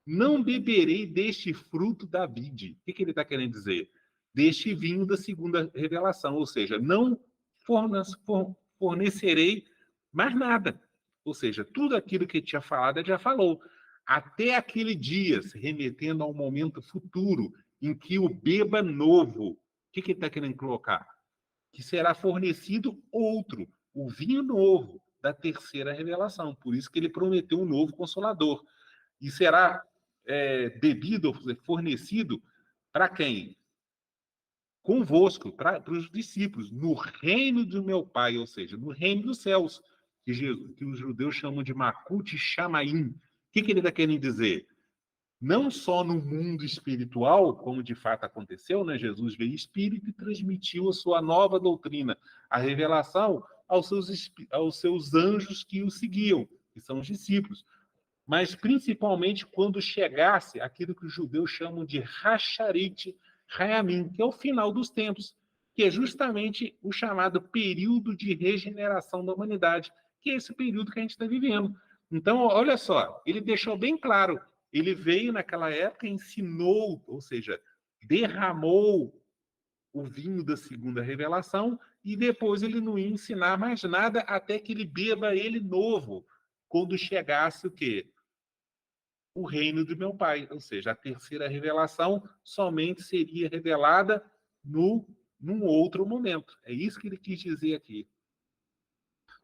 não beberei deste fruto da vide. O que ele está querendo dizer? Deste vinho da segunda revelação, ou seja, não fornecerei mais nada. Ou seja, tudo aquilo que ele tinha falado, ele já falou. Até aquele dia, se remetendo ao momento futuro, em que o beba novo, o que ele está querendo colocar? Que será fornecido outro, o vinho novo da terceira revelação. Por isso que ele prometeu um novo consolador. E será bebido, fornecido para quem? Convosco, para os discípulos, no reino do meu Pai, ou seja, no reino dos céus, que os judeus chamam de Makut Shamaim. O que ele está querendo dizer? Não só no mundo espiritual, como de fato aconteceu, né? Jesus veio espírito e transmitiu a sua nova doutrina, a revelação aos seus anjos que o seguiam, que são os discípulos. Mas principalmente quando chegasse aquilo que os judeus chamam de Hasharit, Hayamim, que é o final dos tempos, que é justamente o chamado período de regeneração da humanidade, que é esse período que a gente está vivendo. Então, olha só, ele deixou bem claro, ele veio naquela época e ensinou, ou seja, derramou o vinho da segunda revelação, e depois ele não ia ensinar mais nada até que ele beba ele novo, quando chegasse o quê? O reino do meu pai. Ou seja, a terceira revelação somente seria revelada num outro momento. É isso que ele quis dizer aqui.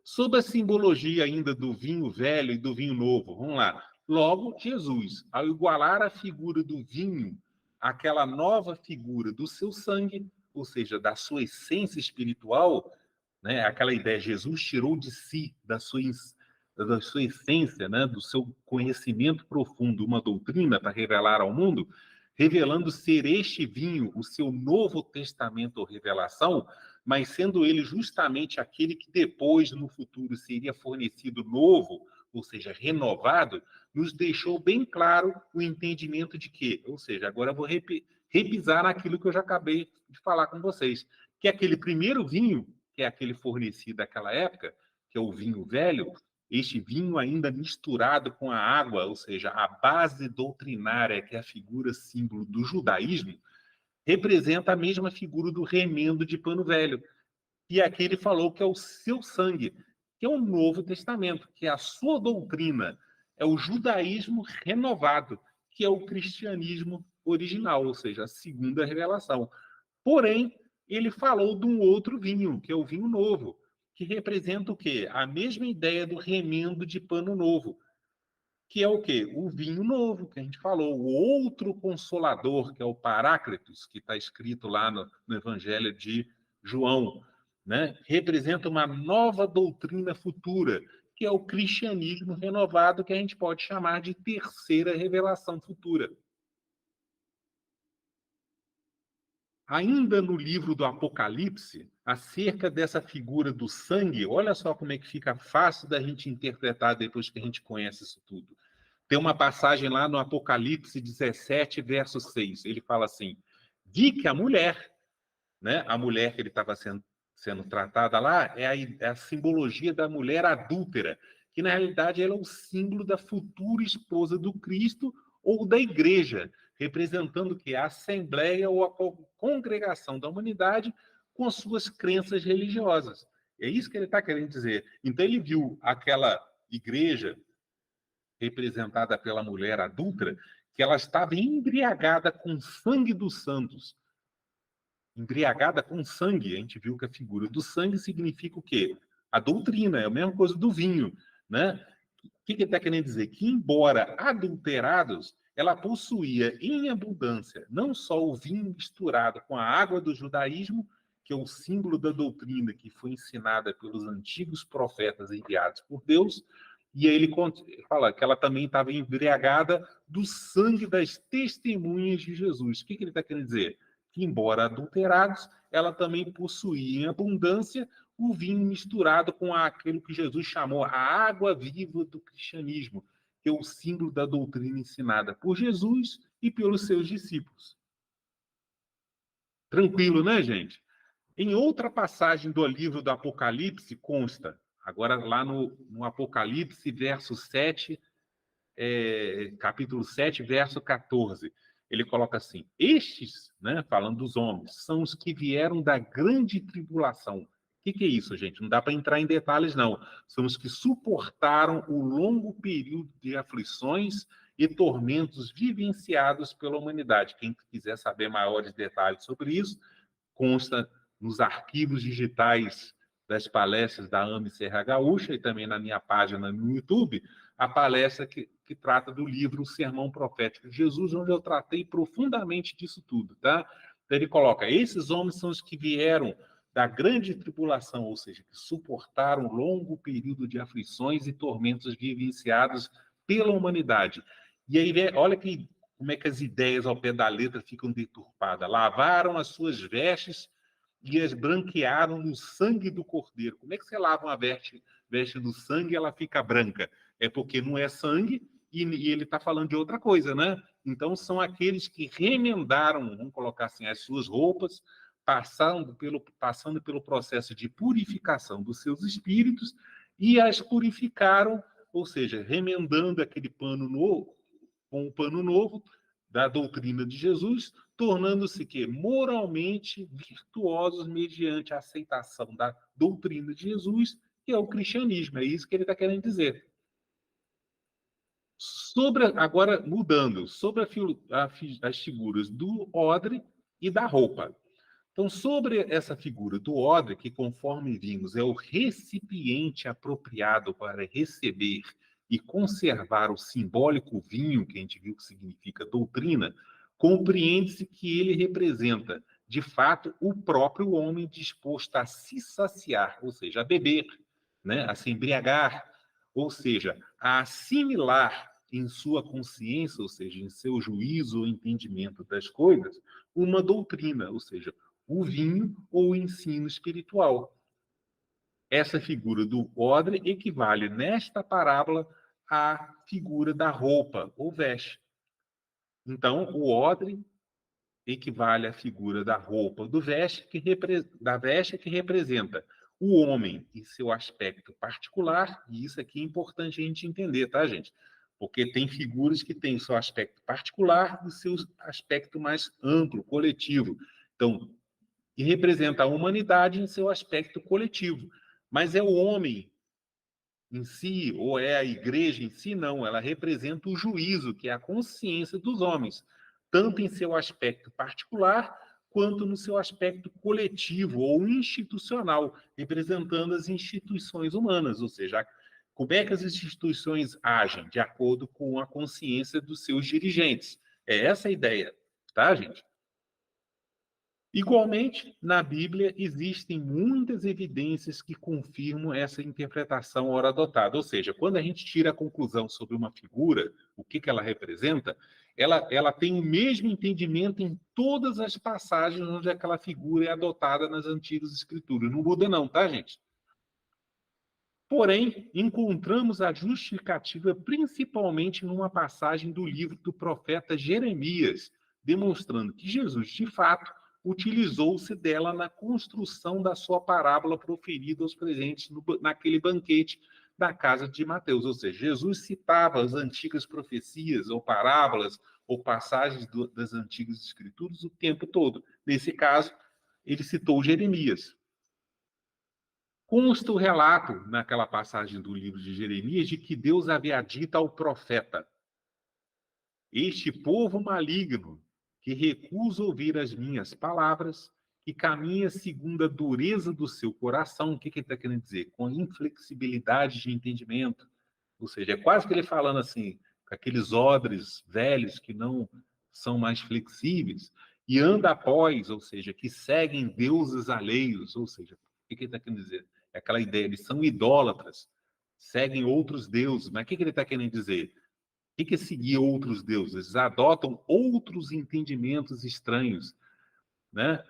Sob a simbologia ainda do vinho velho e do vinho novo, vamos lá. Logo, Jesus, ao igualar a figura do vinho àquela nova figura do seu sangue, ou seja, da sua essência espiritual, né? Aquela ideia, Jesus tirou de si, da sua essência, né? Do seu conhecimento profundo, uma doutrina para revelar ao mundo, revelando ser este vinho o seu novo testamento ou revelação, mas sendo ele justamente aquele que depois, no futuro, seria fornecido novo, ou seja, renovado, nos deixou bem claro o entendimento de que, ou seja, agora eu vou repisar naquilo que eu já acabei de falar com vocês, que aquele primeiro vinho, que é aquele fornecido naquela época, que é o vinho velho, este vinho ainda misturado com a água, ou seja, a base doutrinária, que é a figura símbolo do judaísmo, representa a mesma figura do remendo de pano velho. E aqui ele falou que é o seu sangue, que é o Novo Testamento, que é a sua doutrina, é o judaísmo renovado, que é o cristianismo original, ou seja, a segunda revelação. Porém, ele falou de um outro vinho, que é o vinho novo, que representa o quê? A mesma ideia do remendo de pano novo, que é o quê? O vinho novo, que a gente falou, o outro consolador, que é o Paráclitos, que está escrito lá no Evangelho de João, né? Representa uma nova doutrina futura, que é o cristianismo renovado, que a gente pode chamar de terceira revelação futura. Ainda no livro do Apocalipse, acerca dessa figura do sangue, olha só como é que fica fácil da gente interpretar depois que a gente conhece isso tudo. Tem uma passagem lá no Apocalipse 17, verso 6. Ele fala assim: vi que a mulher, né, a mulher que ele estava sendo tratada lá, é a simbologia da mulher adúltera, que na realidade ela é o símbolo da futura esposa do Cristo ou da igreja, representando que a assembleia ou a congregação da humanidade com as suas crenças religiosas. É isso que ele está querendo dizer. Então ele viu aquela igreja representada pela mulher adúltera, que ela estava embriagada com o sangue dos santos. Embriagada com sangue. A gente viu que a figura do sangue significa o quê? A doutrina, é a mesma coisa do vinho, né? O que ele está querendo dizer? Que, embora adulterados, ela possuía em abundância não só o vinho misturado com a água do judaísmo, que é o símbolo da doutrina que foi ensinada pelos antigos profetas enviados por Deus, e aí ele fala que ela também estava embriagada do sangue das testemunhas de Jesus. O que ele está querendo dizer? Que, embora adulterados, ela também possuía em abundância o vinho misturado com aquilo que Jesus chamou a água viva do cristianismo, que é o símbolo da doutrina ensinada por Jesus e pelos seus discípulos. Tranquilo, né, gente? Em outra passagem do livro do Apocalipse consta, agora lá no Apocalipse, verso 7, capítulo 7, verso 14, ele coloca assim: estes, né, falando dos homens, são os que vieram da grande tribulação. O que é isso, gente? Não dá para entrar em detalhes, não. São os que suportaram o longo período de aflições e tormentos vivenciados pela humanidade. Quem quiser saber maiores detalhes sobre isso, consta nos arquivos digitais das palestras da AME Serra Gaúcha e também na minha página no YouTube, a palestra que trata do livro O Sermão Profético de Jesus, onde eu tratei profundamente disso tudo, tá? Então ele coloca: esses homens são os que vieram da grande tribulação, ou seja, que suportaram um longo período de aflições e tormentos vivenciados pela humanidade. E aí, olha como é que as ideias ao pé da letra ficam deturpadas. Lavaram as suas vestes e as branquearam no sangue do Cordeiro. Como é que você lava uma veste do sangue e ela fica branca? É porque não é sangue e ele está falando de outra coisa, né? Então, são aqueles que remendaram, vamos colocar assim, as suas roupas, passando pelo processo de purificação dos seus espíritos e as purificaram, ou seja, remendando aquele pano novo, com o pano novo da doutrina de Jesus, tornando-se que moralmente virtuosos mediante a aceitação da doutrina de Jesus, que é o cristianismo. É isso que ele está querendo dizer. Agora, mudando, sobre as figuras do odre e da roupa. Então, sobre essa figura do odre, que conforme vimos é o recipiente apropriado para receber e conservar o simbólico vinho, que a gente viu que significa doutrina, compreende-se que ele representa, de fato, o próprio homem disposto a se saciar, ou seja, a beber, né, a se embriagar, ou seja, a assimilar em sua consciência, ou seja, em seu juízo ou entendimento das coisas, uma doutrina, ou seja, o vinho ou o ensino espiritual. Essa figura do odre equivale, nesta parábola, à figura da roupa ou veste. Então, o odre equivale à figura da roupa da veste que representa o homem em seu aspecto particular, e isso aqui é importante a gente entender, tá, gente? Porque tem figuras que têm o seu aspecto particular e o seu aspecto mais amplo, coletivo. Então, e representa a humanidade em seu aspecto coletivo. Mas é o homem em si, ou é a igreja em si? Não, ela representa o juízo, que é a consciência dos homens, tanto em seu aspecto particular, quanto no seu aspecto coletivo ou institucional, representando as instituições humanas, ou seja, como é que as instituições agem de acordo com a consciência dos seus dirigentes. É essa a ideia, tá, gente? Igualmente, na Bíblia existem muitas evidências que confirmam essa interpretação ora adotada. Ou seja, quando a gente tira a conclusão sobre uma figura, o que ela representa, ela tem o mesmo entendimento em todas as passagens onde aquela figura é adotada nas antigas escrituras. Não muda não, tá, gente? Porém, encontramos a justificativa principalmente numa passagem do livro do profeta Jeremias, demonstrando que Jesus, de fato, utilizou-se dela na construção da sua parábola proferida aos presentes naquele banquete da casa de Mateus. Ou seja, Jesus citava as antigas profecias, ou parábolas, ou passagens das antigas escrituras o tempo todo. Nesse caso, ele citou Jeremias. Consta o relato, naquela passagem do livro de Jeremias, de que Deus havia dito ao profeta: este povo maligno, que recusa ouvir as minhas palavras, que caminha segundo a dureza do seu coração. O que ele está querendo dizer? Com inflexibilidade de entendimento. Ou seja, é quase que ele falando assim, com aqueles odres velhos que não são mais flexíveis, e anda após, ou seja, que seguem deuses alheios. Ou seja, o que ele está querendo dizer? É aquela ideia, eles são idólatras, seguem outros deuses. Mas o que ele está querendo dizer? O que é seguir outros deuses? Eles adotam outros entendimentos estranhos, né?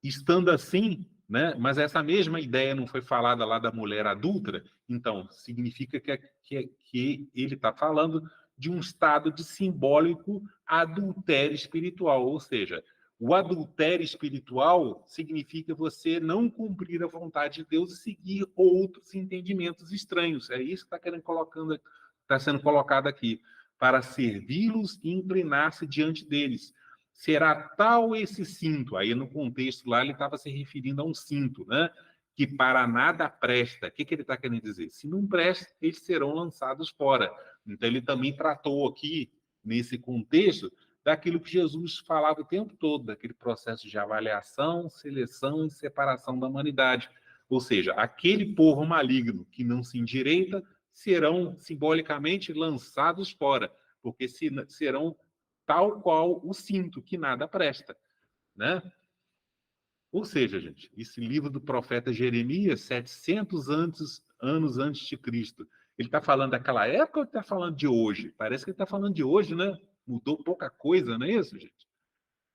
Estando assim, né? Mas essa mesma ideia não foi falada lá da mulher adúltera, então significa que ele está falando de um estado de simbólico adultério espiritual, ou seja, o adultério espiritual significa você não cumprir a vontade de Deus e seguir outros entendimentos estranhos. É isso que está sendo colocado aqui, para servi-los e inclinar-se diante deles. Será tal esse cinto, aí no contexto lá ele estava se referindo a um cinto, né? Que para nada presta. O que ele está querendo dizer? Se não presta, eles serão lançados fora. Então ele também tratou aqui, nesse contexto, daquilo que Jesus falava o tempo todo, daquele processo de avaliação, seleção e separação da humanidade. Ou seja, aquele povo maligno que não se endireita serão simbolicamente lançados fora, porque serão tal qual o cinto, que nada presta, né? Ou seja, gente, esse livro do profeta Jeremias, 700 anos antes de Cristo, ele está falando daquela época ou está falando de hoje? Parece que ele está falando de hoje, né? Mudou pouca coisa, não é isso, gente?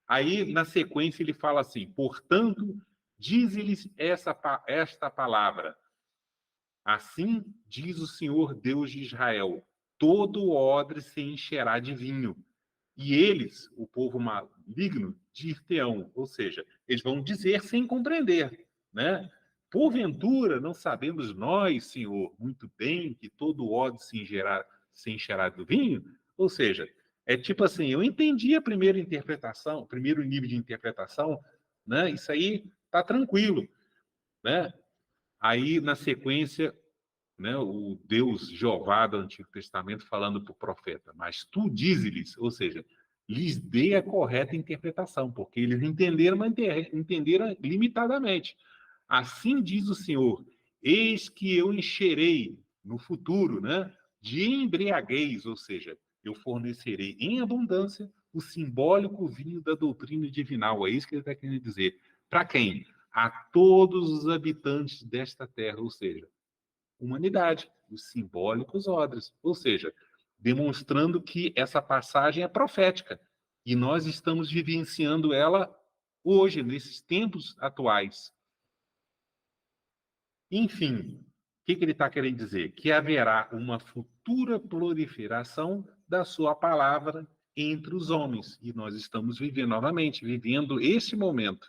Aí, na sequência, ele fala assim: portanto, diz-lhes esta palavra. Assim diz o Senhor Deus de Israel: todo odre se encherá de vinho. E eles, o povo maligno, dir-te-ão, ou seja, eles vão dizer sem compreender, né? Porventura, não sabemos nós, Senhor, muito bem que todo odre se encherá do vinho? Ou seja, é tipo assim, eu entendi a primeira interpretação, o primeiro nível de interpretação, né? Isso aí tá tranquilo, né? Aí, na sequência, né, o Deus Jeová do Antigo Testamento falando para o profeta, mas tu dize-lhes, ou seja, lhes dê a correta interpretação, porque eles entenderam, mas entenderam limitadamente. Assim diz o Senhor, eis que eu encherei no futuro, né, de embriaguez, ou seja, eu fornecerei em abundância o simbólico vinho da doutrina divinal. É isso que ele está querendo dizer. Para quem? A todos os habitantes desta terra, ou seja, humanidade, os simbólicos odres, ou seja, demonstrando que essa passagem é profética e nós estamos vivenciando ela hoje, nesses tempos atuais. Enfim, o que ele está querendo dizer? Que haverá uma futura proliferação da sua palavra entre os homens, e nós estamos vivendo novamente, vivendo esse momento.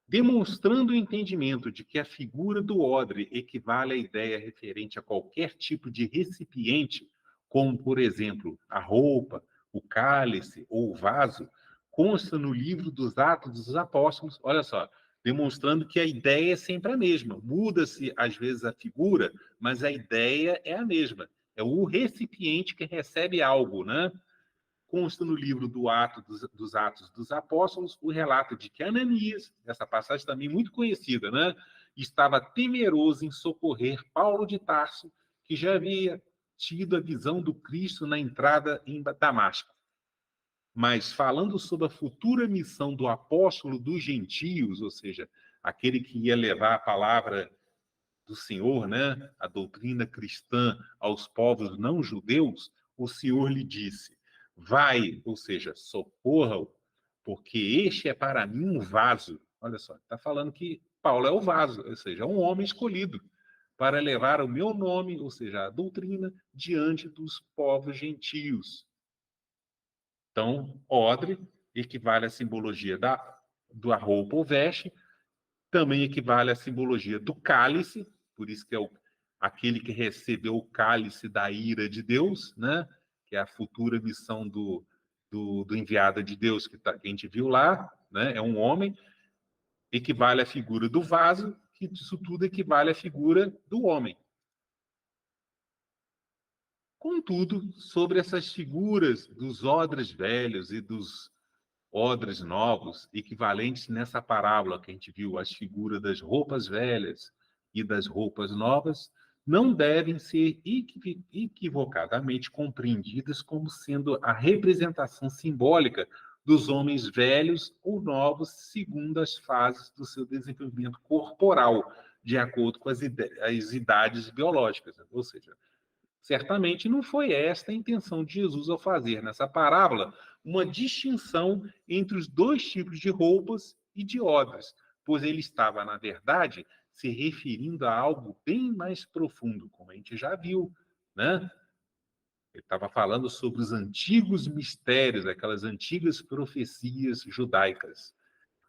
Demonstrando o entendimento de que a figura do odre equivale à ideia referente a qualquer tipo de recipiente, como, por exemplo, a roupa, o cálice ou o vaso, consta no livro dos Atos dos Apóstolos, olha só, demonstrando que a ideia é sempre a mesma. Muda-se, às vezes, a figura, mas a ideia é a mesma. É o recipiente que recebe algo, né? Consta no livro dos Atos dos Apóstolos o relato de que Ananias, essa passagem também muito conhecida, né, estava temeroso em socorrer Paulo de Tarso, que já havia tido a visão do Cristo na entrada em Damasco. Mas falando sobre a futura missão do apóstolo dos gentios, ou seja, aquele que ia levar a palavra do Senhor, né, a doutrina cristã aos povos não judeus, o Senhor lhe disse: vai, ou seja, socorra-o, porque este é para mim um vaso. Olha só, está falando que Paulo é o vaso, ou seja, é um homem escolhido para levar o meu nome, ou seja, a doutrina, diante dos povos gentios. Então, odre equivale à simbologia da roupa ou veste, também equivale à simbologia do cálice, por isso que é aquele que recebeu o cálice da ira de Deus, né? Que é a futura missão do enviado de Deus que a gente viu lá, né? É um homem, equivale à figura do vaso, que isso tudo equivale à figura do homem. Contudo, sobre essas figuras dos odres velhos e dos odres novos, equivalentes nessa parábola que a gente viu, as figuras das roupas velhas e das roupas novas, não devem ser equivocadamente compreendidas como sendo a representação simbólica dos homens velhos ou novos segundo as fases do seu desenvolvimento corporal, de acordo com as idades biológicas. Ou seja, certamente não foi esta a intenção de Jesus ao fazer nessa parábola uma distinção entre os dois tipos de roupas e de odres, pois ele estava, na verdade, se referindo a algo bem mais profundo, como a gente já viu, né? Ele estava falando sobre os antigos mistérios, aquelas antigas profecias judaicas.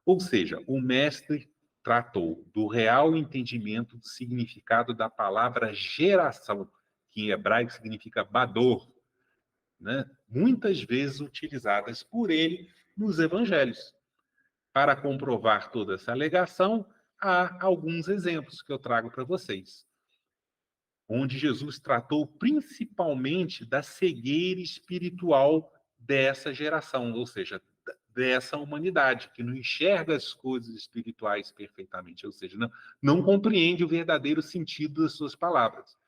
Ou seja, o mestre tratou do real entendimento do significado da palavra geração, que em hebraico significa bador, né? Muitas vezes utilizadas por ele nos evangelhos. Para comprovar toda essa alegação, há alguns exemplos que eu trago para vocês, onde Jesus tratou principalmente da cegueira espiritual dessa geração, ou seja, dessa humanidade, que não enxerga as coisas espirituais perfeitamente, ou seja, não compreende o verdadeiro sentido das suas palavras.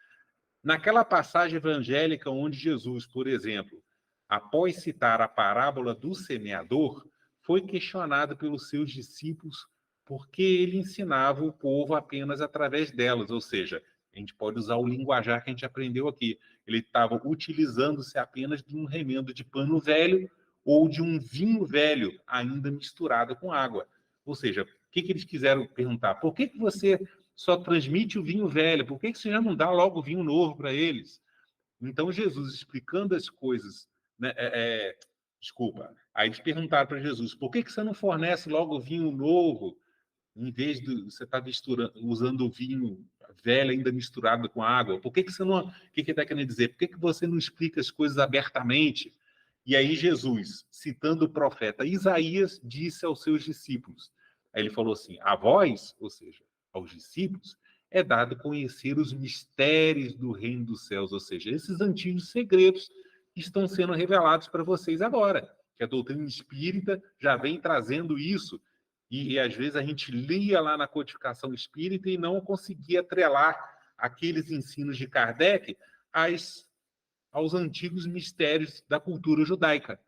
Naquela passagem evangélica onde Jesus, por exemplo, após citar a parábola do semeador, foi questionado pelos seus discípulos porque ele ensinava o povo apenas através delas, ou seja, a gente pode usar o linguajar que a gente aprendeu aqui. Ele estava utilizando-se apenas de um remendo de pano velho ou de um vinho velho ainda misturado com água. Ou seja, o que eles quiseram perguntar? Por que você só transmite o vinho velho? Por que você já não dá logo o vinho novo para eles? Então, Jesus explicando as coisas, né, desculpa, aí eles perguntaram para Jesus, por que você não fornece logo vinho novo, em vez de você estar usando o vinho velho ainda misturado com água? Por que você não... O que ele está querendo dizer? Por que você não explica as coisas abertamente? E aí Jesus, citando o profeta Isaías, disse aos seus discípulos, aí ele falou assim, a vós, ou seja, aos discípulos, é dado conhecer os mistérios do reino dos céus, ou seja, esses antigos segredos que estão sendo revelados para vocês agora, que a doutrina espírita já vem trazendo isso, e às vezes a gente lia lá na codificação espírita e não conseguia atrelar aqueles ensinos de Kardec aos antigos mistérios da cultura judaica.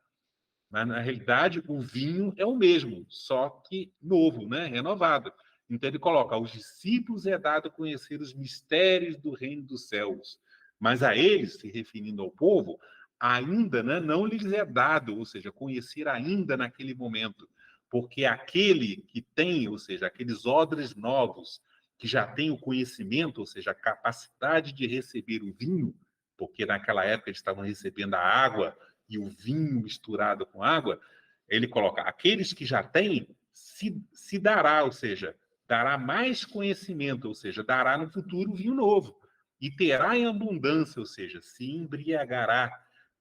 Mas, na realidade, o vinho é o mesmo, só que novo, né? Renovado. Então ele coloca, aos discípulos é dado conhecer os mistérios do reino dos céus, mas a eles, se referindo ao povo, ainda, né, não lhes é dado, ou seja, conhecer ainda naquele momento, porque aquele que tem, ou seja, aqueles odres novos, que já tem o conhecimento, ou seja, a capacidade de receber o vinho, porque naquela época eles estavam recebendo a água e o vinho misturado com água, ele coloca, aqueles que já têm, se dará, ou seja, dará mais conhecimento, ou seja, dará no futuro vinho novo, e terá em abundância, ou seja, se embriagará.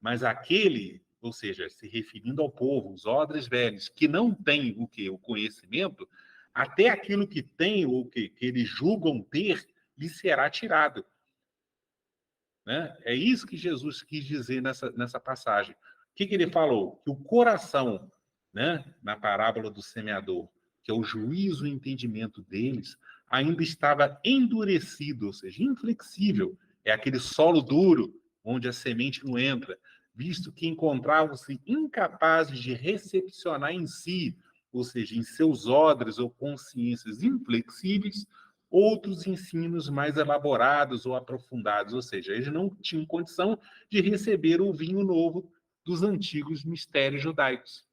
Mas aquele, ou seja, se referindo ao povo, os odres velhos, que não têm o que? O conhecimento, até aquilo que tem, ou que eles julgam ter, lhe será tirado. Né? É isso que Jesus quis dizer nessa passagem. O que ele falou? Que o coração, né, na parábola do semeador, que é o juízo e o entendimento deles, ainda estava endurecido, ou seja, inflexível. É aquele solo duro, onde a semente não entra, visto que encontravam-se incapazes de recepcionar em si, ou seja, em seus odres ou consciências inflexíveis, outros ensinos mais elaborados ou aprofundados, ou seja, eles não tinham condição de receber o vinho novo dos antigos mistérios judaicos.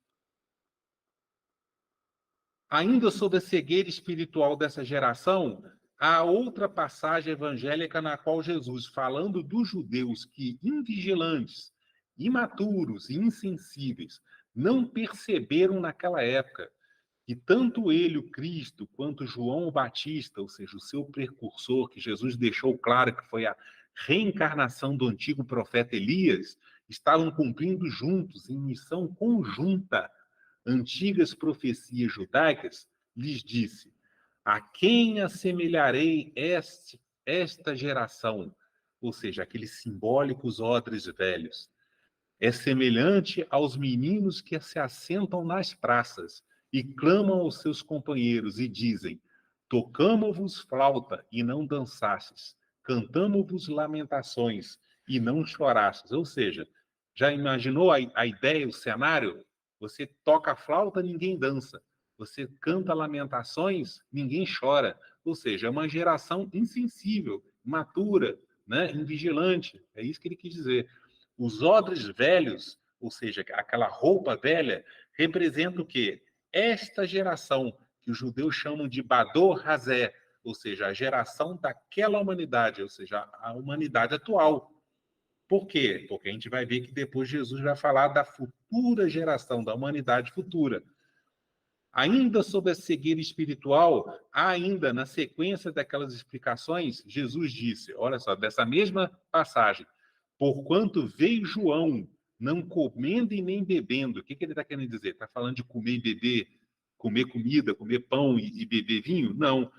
Ainda sobre a cegueira espiritual dessa geração, há outra passagem evangélica na qual Jesus, falando dos judeus que, invigilantes, imaturos e insensíveis, não perceberam naquela época que tanto ele, o Cristo, quanto João o Batista, ou seja, o seu precursor, que Jesus deixou claro que foi a reencarnação do antigo profeta Elias, estavam cumprindo juntos, em missão conjunta, antigas profecias judaicas, lhes disse, a quem assemelharei esta geração? Ou seja, aqueles simbólicos odres velhos. É semelhante aos meninos que se assentam nas praças e clamam aos seus companheiros e dizem, tocamo-vos flauta e não dançastes, cantamo-vos lamentações e não chorastes. Ou seja, já imaginou a ideia, o cenário? Você toca a flauta, ninguém dança. Você canta lamentações, ninguém chora. Ou seja, é uma geração insensível, imatura, né? Invigilante. É isso que ele quis dizer. Os odres velhos, ou seja, aquela roupa velha, representa o quê? Esta geração, que os judeus chamam de Bador Hazé, ou seja, a geração daquela humanidade, ou seja, a humanidade atual. Por quê? Porque a gente vai ver que depois Jesus vai falar da futura geração, da humanidade futura. Ainda sobre a cegueira espiritual, ainda na sequência daquelas explicações, Jesus disse, olha só, dessa mesma passagem, porquanto veio João, não comendo e nem bebendo. O que ele está querendo dizer? Está falando de comer e beber, comer comida, comer pão e beber vinho? Não.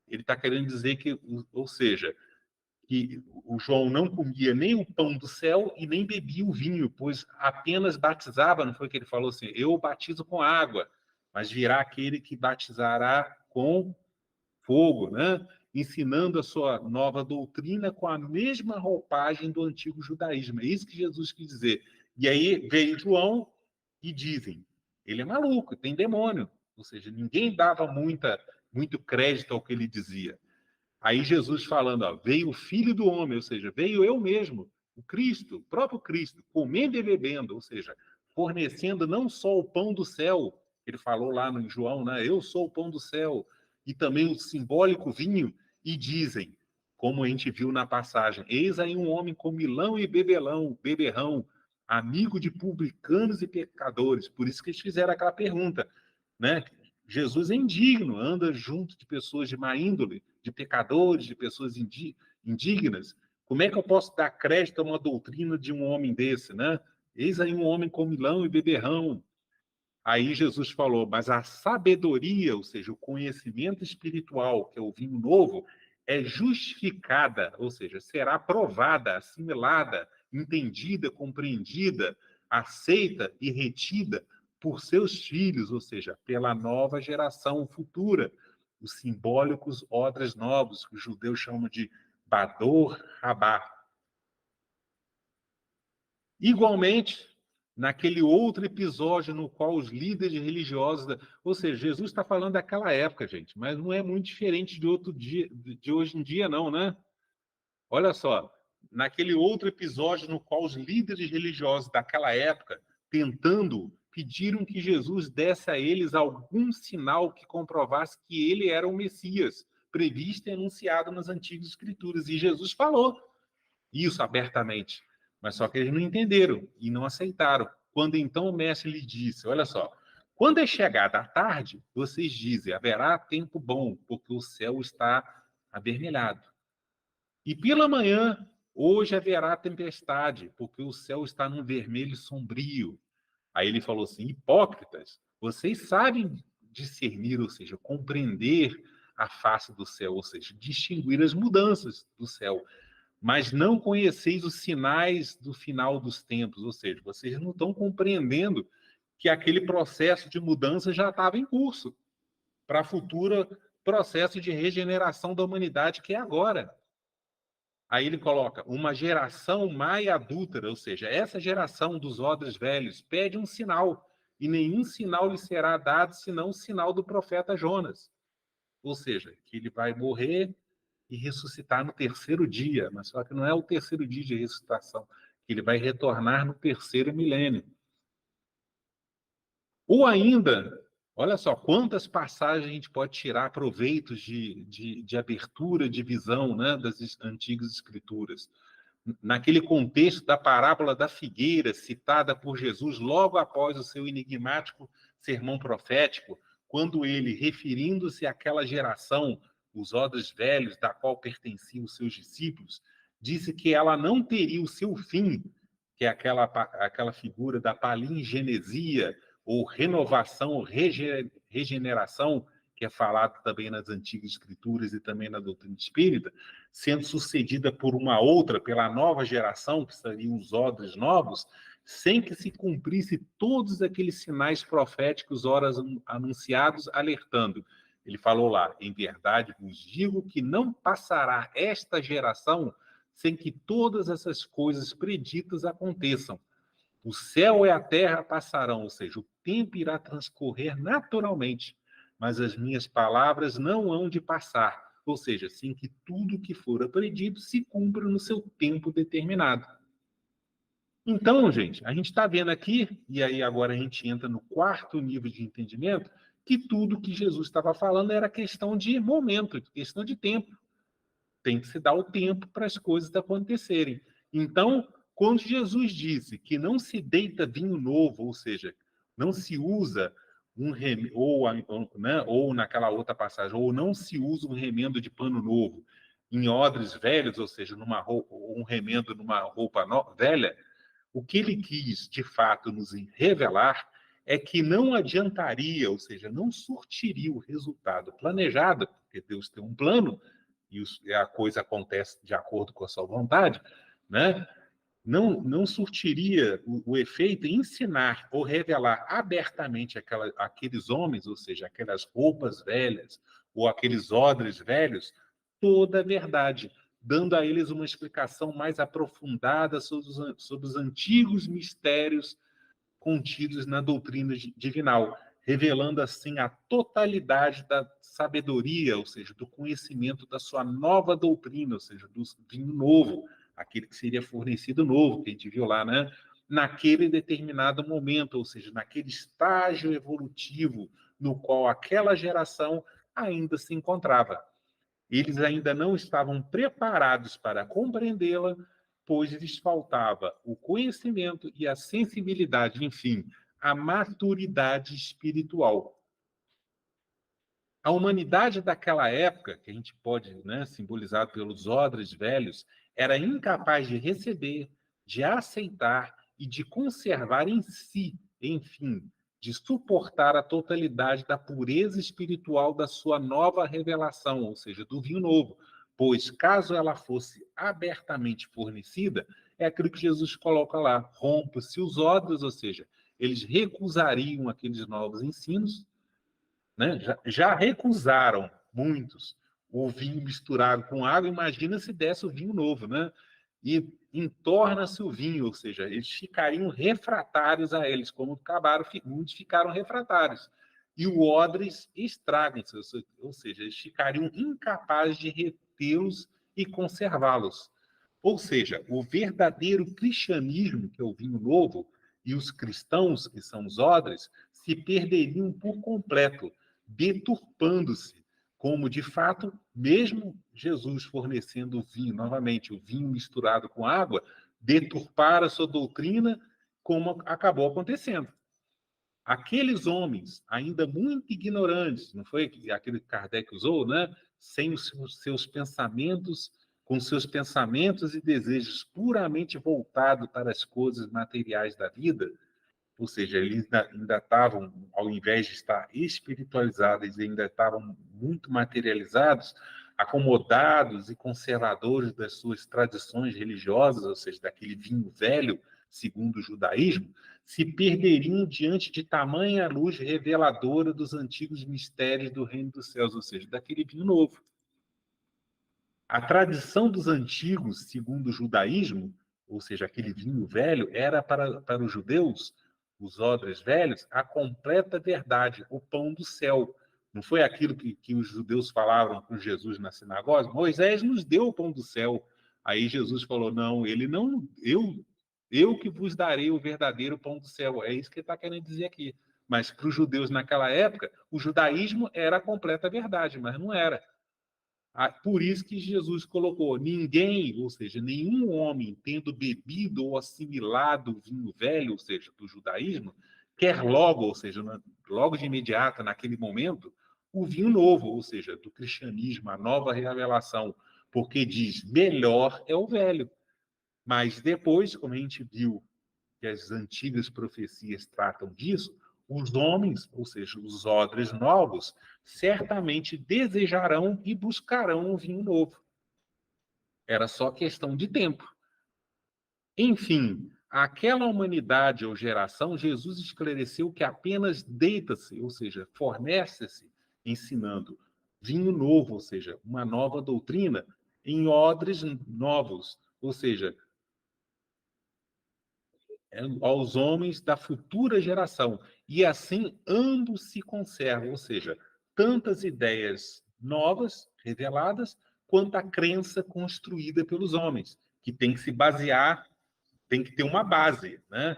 Ele está querendo dizer que, ou seja, que o João não comia nem o pão do céu e nem bebia o vinho, pois apenas batizava, não foi o que ele falou assim, eu batizo com água, mas virá aquele que batizará com fogo, né? Ensinando a sua nova doutrina com a mesma roupagem do antigo judaísmo. É isso que Jesus quis dizer. E aí veio João e dizem, ele é maluco, tem demônio. Ou seja, ninguém dava muito crédito ao que ele dizia. Aí Jesus falando, ó, veio o Filho do Homem, ou seja, veio eu mesmo, o Cristo, o próprio Cristo, comendo e bebendo, ou seja, fornecendo não só o pão do céu, ele falou lá no João, né? Eu sou o pão do céu, e também o simbólico vinho, e dizem, como a gente viu na passagem. Eis aí um homem com milão e beberrão, amigo de publicanos e pecadores. Por isso que eles fizeram aquela pergunta, né? Jesus é indigno, anda junto de pessoas de má índole, de pecadores, de pessoas indignas. Como é que eu posso dar crédito a uma doutrina de um homem desse, né? Eis aí um homem com milão e beberrão. Aí Jesus falou, mas a sabedoria, ou seja, o conhecimento espiritual, que é o vinho novo, é justificada, ou seja, será provada, assimilada, entendida, compreendida, aceita e retida por seus filhos, ou seja, pela nova geração futura, os simbólicos odres novos, que os judeus chamam de Bador Rabá. Igualmente, naquele outro episódio no qual os líderes religiosos, ou seja, Jesus está falando daquela época, gente, mas não é muito diferente de outro dia, de hoje em dia, não, né? Olha só, naquele outro episódio no qual os líderes religiosos daquela época, tentando, pediram que Jesus desse a eles algum sinal que comprovasse que ele era o Messias, previsto e anunciado nas antigas Escrituras. E Jesus falou isso abertamente. Mas só que eles não entenderam e não aceitaram. Quando então o mestre lhe disse, olha só, quando é chegada a tarde, vocês dizem, haverá tempo bom, porque o céu está avermelhado. E pela manhã, hoje haverá tempestade, porque o céu está num vermelho sombrio. Aí ele falou assim, hipócritas, vocês sabem discernir, ou seja, compreender a face do céu, ou seja, distinguir as mudanças do céu, mas não conheceis os sinais do final dos tempos, ou seja, vocês não estão compreendendo que aquele processo de mudança já estava em curso para futuro processo de regeneração da humanidade que é agora. Aí ele coloca uma geração má e adúltera, ou seja, essa geração dos odres velhos pede um sinal, e nenhum sinal lhe será dado senão o sinal do profeta Jonas. Ou seja, que ele vai morrer e ressuscitar no terceiro dia, mas só que não é o terceiro dia de ressuscitação, que ele vai retornar no terceiro milênio. Ou ainda, olha só, quantas passagens a gente pode tirar proveitos de abertura de visão, né, das antigas escrituras. Naquele contexto da parábola da figueira, citada por Jesus logo após o seu enigmático sermão profético, quando ele, referindo-se àquela geração, os odres velhos, da qual pertenciam os seus discípulos, disse que ela não teria o seu fim, que é aquela figura da palingenesia, ou renovação, ou regeneração, que é falado também nas antigas escrituras e também na doutrina espírita, sendo sucedida por uma outra, pela nova geração, que seriam os odres novos, sem que se cumprisse todos aqueles sinais proféticos, horas anunciados, alertando. Ele falou lá, em verdade vos digo que não passará esta geração sem que todas essas coisas preditas aconteçam. O céu e a terra passarão, ou seja, o tempo irá transcorrer naturalmente, mas as minhas palavras não hão de passar, ou seja, sem que tudo que for predito se cumpra no seu tempo determinado. Então, gente, a gente está vendo aqui, e aí agora a gente entra no quarto nível de entendimento, que tudo que Jesus estava falando era questão de momento, questão de tempo. Tem que se dar o tempo para as coisas acontecerem. Então, quando Jesus disse que não se deita vinho novo, ou seja, não se usa um remendo, ou naquela outra passagem, ou não se usa um remendo de pano novo em odres velhos, ou seja, numa roupa, um remendo numa roupa velha, o que ele quis, de fato, nos revelar é que não adiantaria, ou seja, não surtiria o resultado planejado, porque Deus tem um plano, e a coisa acontece de acordo com a sua vontade, né? Não surtiria o efeito em ensinar ou revelar abertamente aqueles homens, ou seja, aquelas roupas velhas ou aqueles odres velhos, toda a verdade, dando a eles uma explicação mais aprofundada sobre os antigos mistérios contidos na doutrina divinal, revelando assim a totalidade da sabedoria, ou seja, do conhecimento da sua nova doutrina, ou seja, do vinho novo, aquele que seria fornecido novo, que a gente viu lá, né? Naquele determinado momento, ou seja, naquele estágio evolutivo no qual aquela geração ainda se encontrava. Eles ainda não estavam preparados para compreendê-la, pois lhes faltava o conhecimento e a sensibilidade, enfim, a maturidade espiritual. A humanidade daquela época, que a gente pode, né, simbolizar pelos odres velhos, era incapaz de receber, de aceitar e de conservar em si, enfim, de suportar a totalidade da pureza espiritual da sua nova revelação, ou seja, do vinho novo. Pois, caso ela fosse abertamente fornecida, é aquilo que Jesus coloca lá: rompe-se os odres, ou seja, eles recusariam aqueles novos ensinos, né? Já recusaram muitos o vinho misturado com água, imagina se desse o vinho novo, né? E entorna-se o vinho, ou seja, eles ficariam refratários a eles, como acabaram, muitos ficaram refratários. E o odres estragam-se, ou seja, eles ficariam incapazes de retê-los e conservá-los. Ou seja, o verdadeiro cristianismo, que é o vinho novo, e os cristãos, que são os odres, se perderiam por completo, deturpando-se, como de fato, mesmo Jesus fornecendo o vinho, novamente, o vinho misturado com água, deturpar a sua doutrina, como acabou acontecendo. Aqueles homens, ainda muito ignorantes, não foi aquele que Kardec usou, né? Sem os seus pensamentos, com seus pensamentos e desejos puramente voltados para as coisas materiais da vida, ou seja, eles ainda estavam, ao invés de estar espiritualizados, eles ainda estavam muito materializados, acomodados e conservadores das suas tradições religiosas, ou seja, daquele vinho velho, segundo o judaísmo, se perderiam diante de tamanha luz reveladora dos antigos mistérios do reino dos céus, ou seja, daquele vinho novo. A tradição dos antigos, segundo o judaísmo, ou seja, aquele vinho velho, era para os judeus, os odres velhos, a completa verdade, o pão do céu. Não foi aquilo que os judeus falavam com Jesus na sinagoga? Moisés nos deu o pão do céu. Aí Jesus falou: não, ele não, eu que vos darei o verdadeiro pão do céu. É isso que ele está querendo dizer aqui. Mas para os judeus naquela época, o judaísmo era a completa verdade, mas não era. Por isso que Jesus colocou: ninguém, ou seja, nenhum homem tendo bebido ou assimilado o vinho velho, ou seja, do judaísmo, quer logo, ou seja, logo de imediato, naquele momento, o vinho novo, ou seja, do cristianismo, a nova revelação, porque diz: melhor é o velho. Mas depois, como a gente viu que as antigas profecias tratam disso, os homens, ou seja, os odres novos, certamente desejarão e buscarão um vinho novo. Era só questão de tempo. Enfim, aquela humanidade ou geração, Jesus esclareceu que apenas deita-se, ou seja, fornece-se, ensinando vinho novo, ou seja, uma nova doutrina, em odres novos, ou seja, aos homens da futura geração. E assim ambos se conservam, ou seja, tantas ideias novas, reveladas, quanto a crença construída pelos homens, que tem que se basear, tem que ter uma base, né?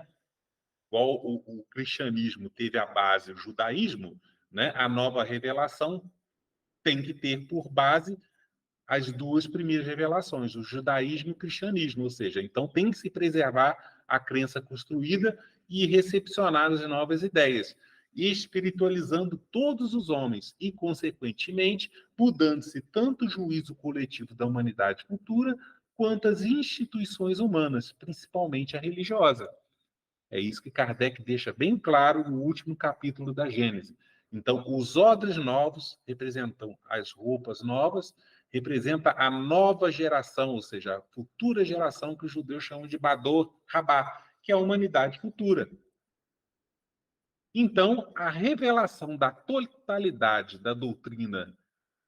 Igual o cristianismo teve a base, o judaísmo, né? A nova revelação tem que ter por base as duas primeiras revelações, o judaísmo e o cristianismo, ou seja, então tem que se preservar a crença construída e recepcionar as novas ideias, espiritualizando todos os homens e, consequentemente, mudando-se tanto o juízo coletivo da humanidade futura quanto as instituições humanas, principalmente a religiosa. É isso que Kardec deixa bem claro no último capítulo da Gênese. Então, os odres novos representam as roupas novas, representa a nova geração, ou seja, a futura geração que os judeus chamam de Bador Rabá, que é a humanidade futura. Então, a revelação da totalidade da doutrina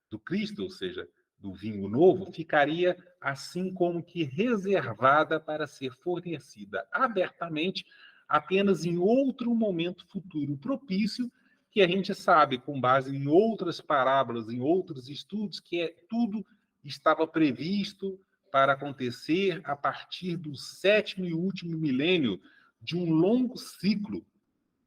do Cristo, ou seja, do vinho novo, ficaria assim como que reservada para ser fornecida abertamente apenas em outro momento futuro propício, que a gente sabe, com base em outras parábolas, em outros estudos, que tudo estava previsto para acontecer a partir do 7º e último milênio de um longo ciclo,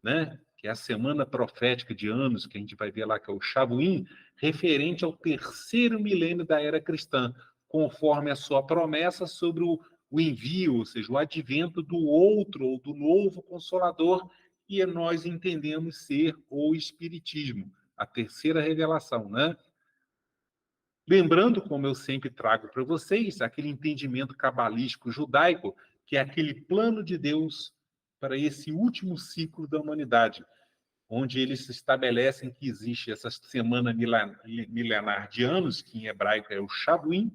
né, que é a semana profética de anos, que a gente vai ver lá, que é o Shavuim, referente ao terceiro milênio da era cristã, conforme a sua promessa sobre o envio, ou seja, o advento do outro, ou do novo Consolador, que nós entendemos ser o Espiritismo, a terceira revelação, né? Lembrando, como eu sempre trago para vocês, aquele entendimento cabalístico judaico, que é aquele plano de Deus para esse último ciclo da humanidade, onde eles estabelecem que existe essa semana milenar de anos, que em hebraico é o Shavuim,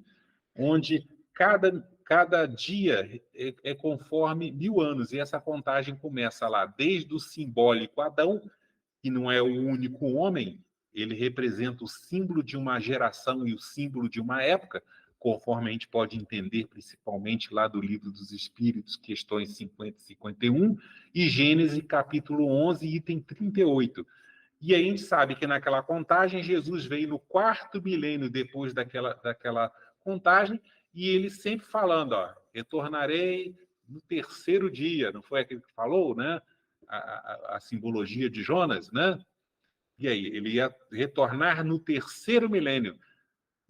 onde cada dia é conforme 1000 anos, e essa contagem começa lá desde o simbólico Adão, que não é o único homem, ele representa o símbolo de uma geração e o símbolo de uma época, conforme a gente pode entender, principalmente lá do Livro dos Espíritos, questões 50 e 51, e Gênesis, capítulo 11, item 38. E aí a gente sabe que naquela contagem, Jesus veio no 4º milênio depois daquela contagem, e ele sempre falando, ó, retornarei no 3º dia, não foi aquilo que falou, né? A simbologia de Jonas, né? E aí, ele ia retornar no 3º milênio.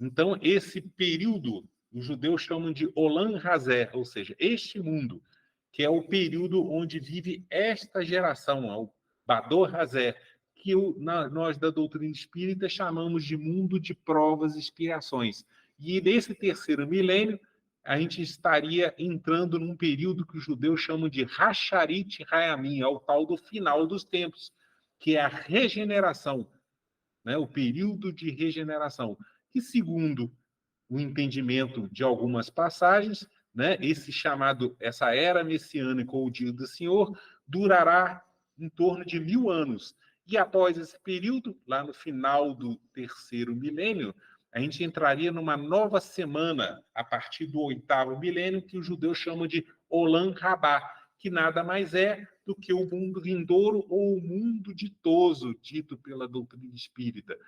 Então, esse período, os judeus chamam de Olam Hazé, ou seja, este mundo, que é o período onde vive esta geração, o Bador Hazé, que nós da doutrina espírita chamamos de mundo de provas e expiações. E nesse 3º milênio, a gente estaria entrando num período que os judeus chamam de Hasharit Hayamim, ao tal do final dos tempos, que é a regeneração, né? O período de regeneração, que segundo o entendimento de algumas passagens, né, essa era messiânica ou o dia do Senhor durará em torno de 1000 anos. E após esse período, lá no final do 3º milênio, a gente entraria numa nova semana, a partir do 8º milênio, que os judeus chamam de Olam Rabá, que nada mais é do que o mundo vindouro ou o mundo ditoso, dito pela doutrina espírita,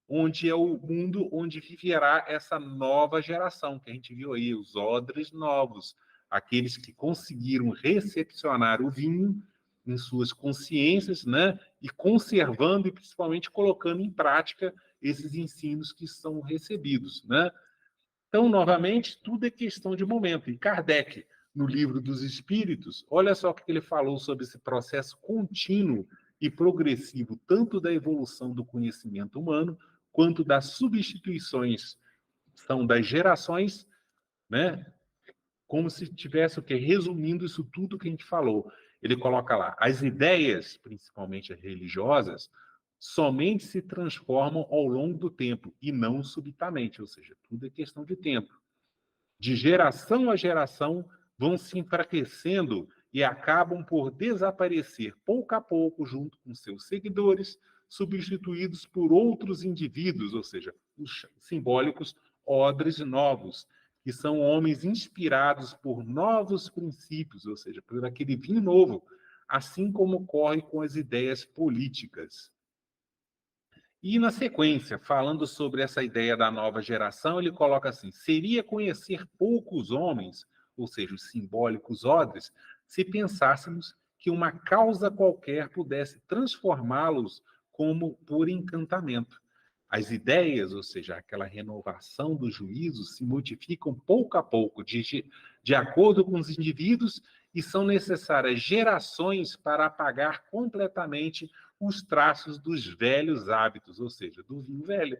onde é o mundo onde viverá essa nova geração, que a gente viu aí, os odres novos, aqueles que conseguiram recepcionar o vinho em suas consciências, né? E conservando e principalmente colocando em prática esses ensinos que são recebidos, né? Então, novamente, tudo é questão de momento. E Kardec, no Livro dos Espíritos, olha só o que ele falou sobre esse processo contínuo e progressivo, tanto da evolução do conhecimento humano, quanto das substituições, são das gerações, né? Como se tivesse o quê? Resumindo isso tudo que a gente falou. Ele coloca lá, as ideias, principalmente religiosas, somente se transformam ao longo do tempo e não subitamente, ou seja, tudo é questão de tempo. De geração a geração vão se enfraquecendo e acabam por desaparecer pouco a pouco junto com seus seguidores, substituídos por outros indivíduos, ou seja, os simbólicos odres novos, que são homens inspirados por novos princípios, ou seja, por aquele vinho novo, assim como ocorre com as ideias políticas. E, na sequência, falando sobre essa ideia da nova geração, ele coloca assim, seria conhecer poucos homens, ou seja, os simbólicos odres, se pensássemos que uma causa qualquer pudesse transformá-los como por encantamento. As ideias, ou seja, aquela renovação dos juízos, se modificam pouco a pouco, de acordo com os indivíduos, e são necessárias gerações para apagar completamente os traços dos velhos hábitos, ou seja, do vinho velho.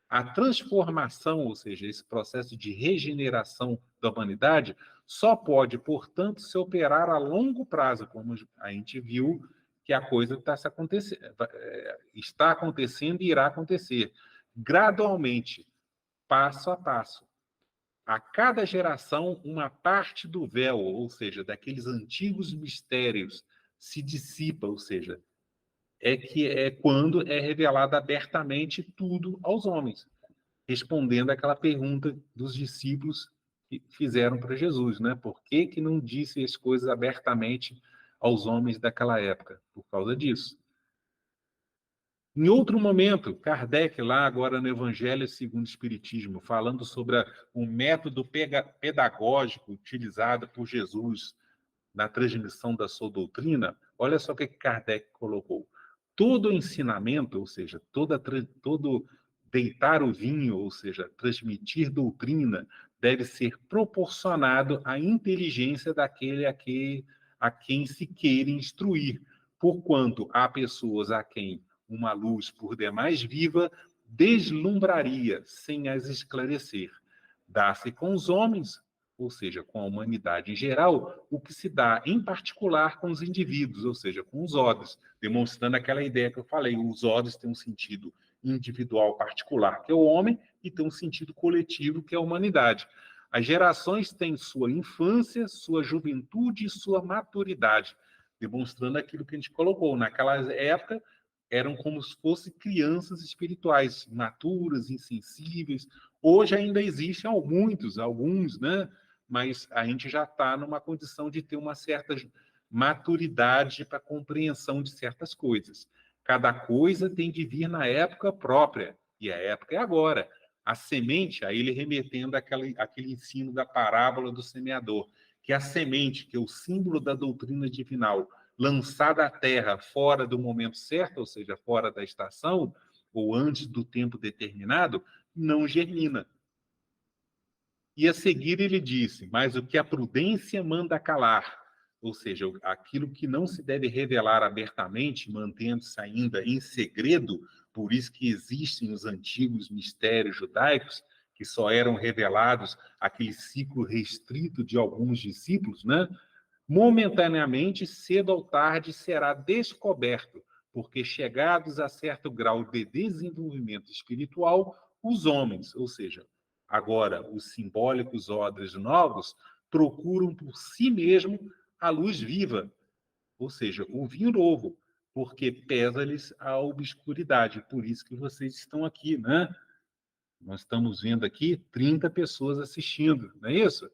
A transformação, ou seja, esse processo de regeneração da humanidade, só pode, portanto, se operar a longo prazo, como a gente viu que a coisa está acontecendo e irá acontecer, gradualmente, passo a passo. A cada geração, uma parte do véu, ou seja, daqueles antigos mistérios, se dissipa, ou seja, é quando é revelado abertamente tudo aos homens, respondendo àquela pergunta dos discípulos que fizeram para Jesus, né? Por que que não disse as coisas abertamente aos homens daquela época? Por causa disso. Em outro momento, Kardec, lá agora no Evangelho segundo o Espiritismo, falando sobre o método pedagógico utilizado por Jesus na transmissão da sua doutrina, olha só o que Kardec colocou. todo ensinamento, ou seja, todo deitar o vinho, ou seja, transmitir doutrina, deve ser proporcionado à inteligência daquele a quem se queira instruir, porquanto há pessoas a quem uma luz por demais viva deslumbraria sem as esclarecer. Dá-se com os homens, ou seja, com a humanidade em geral, o que se dá em particular com os indivíduos, ou seja, com os odres, demonstrando aquela ideia que eu falei, os odres têm um sentido individual particular, que é o homem, e tem um sentido coletivo, que é a humanidade. As gerações têm sua infância, sua juventude e sua maturidade, demonstrando aquilo que a gente colocou. Naquela época, eram como se fossem crianças espirituais, imaturas, insensíveis. Hoje ainda existem alguns, né? Mas a gente já está numa condição de ter uma certa maturidade para compreensão de certas coisas. Cada coisa tem de vir na época própria, e a época é agora. A semente, aí ele remetendo àquele ensino da parábola do semeador, que é a semente, que é o símbolo da doutrina divinal, lançada à terra fora do momento certo, ou seja, fora da estação, ou antes do tempo determinado, não germina. E a seguir ele disse, mas o que a prudência manda calar, ou seja, aquilo que não se deve revelar abertamente, mantendo-se ainda em segredo, por isso que existem os antigos mistérios judaicos, que só eram revelados aquele ciclo restrito de alguns discípulos, né? Momentaneamente, cedo ou tarde, será descoberto, porque chegados a certo grau de desenvolvimento espiritual, os homens, ou seja, agora os simbólicos odres novos, procuram por si mesmo a luz viva, ou seja, o vinho novo, porque pesa-lhes a obscuridade. Por isso que vocês estão aqui, né? Nós estamos vendo aqui 30 pessoas assistindo, não é isso?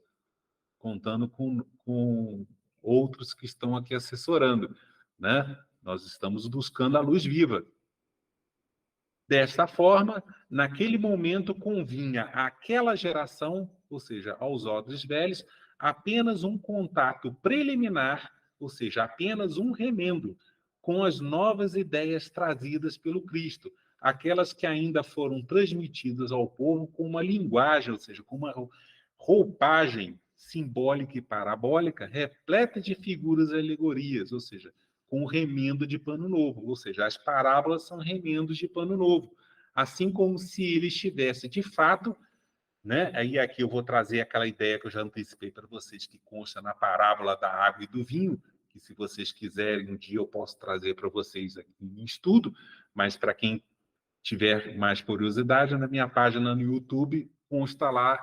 Contando com outros que estão aqui assessorando, né? Nós estamos buscando a luz viva. Desta forma, naquele momento convinha àquela geração, ou seja, aos odres velhos, apenas um contato preliminar, ou seja, apenas um remendo com as novas ideias trazidas pelo Cristo, aquelas que ainda foram transmitidas ao povo com uma linguagem, ou seja, com uma roupagem simbólica e parabólica, repleta de figuras e alegorias, ou seja, com o remendo de pano novo, ou seja, as parábolas são remendos de pano novo, assim como se ele estivesse de fato, né? Aí aqui eu vou trazer aquela ideia que eu já antecipei para vocês, que consta na parábola da água e do vinho, que se vocês quiserem, um dia eu posso trazer para vocês aqui em estudo, mas para quem tiver mais curiosidade, na minha página no YouTube consta lá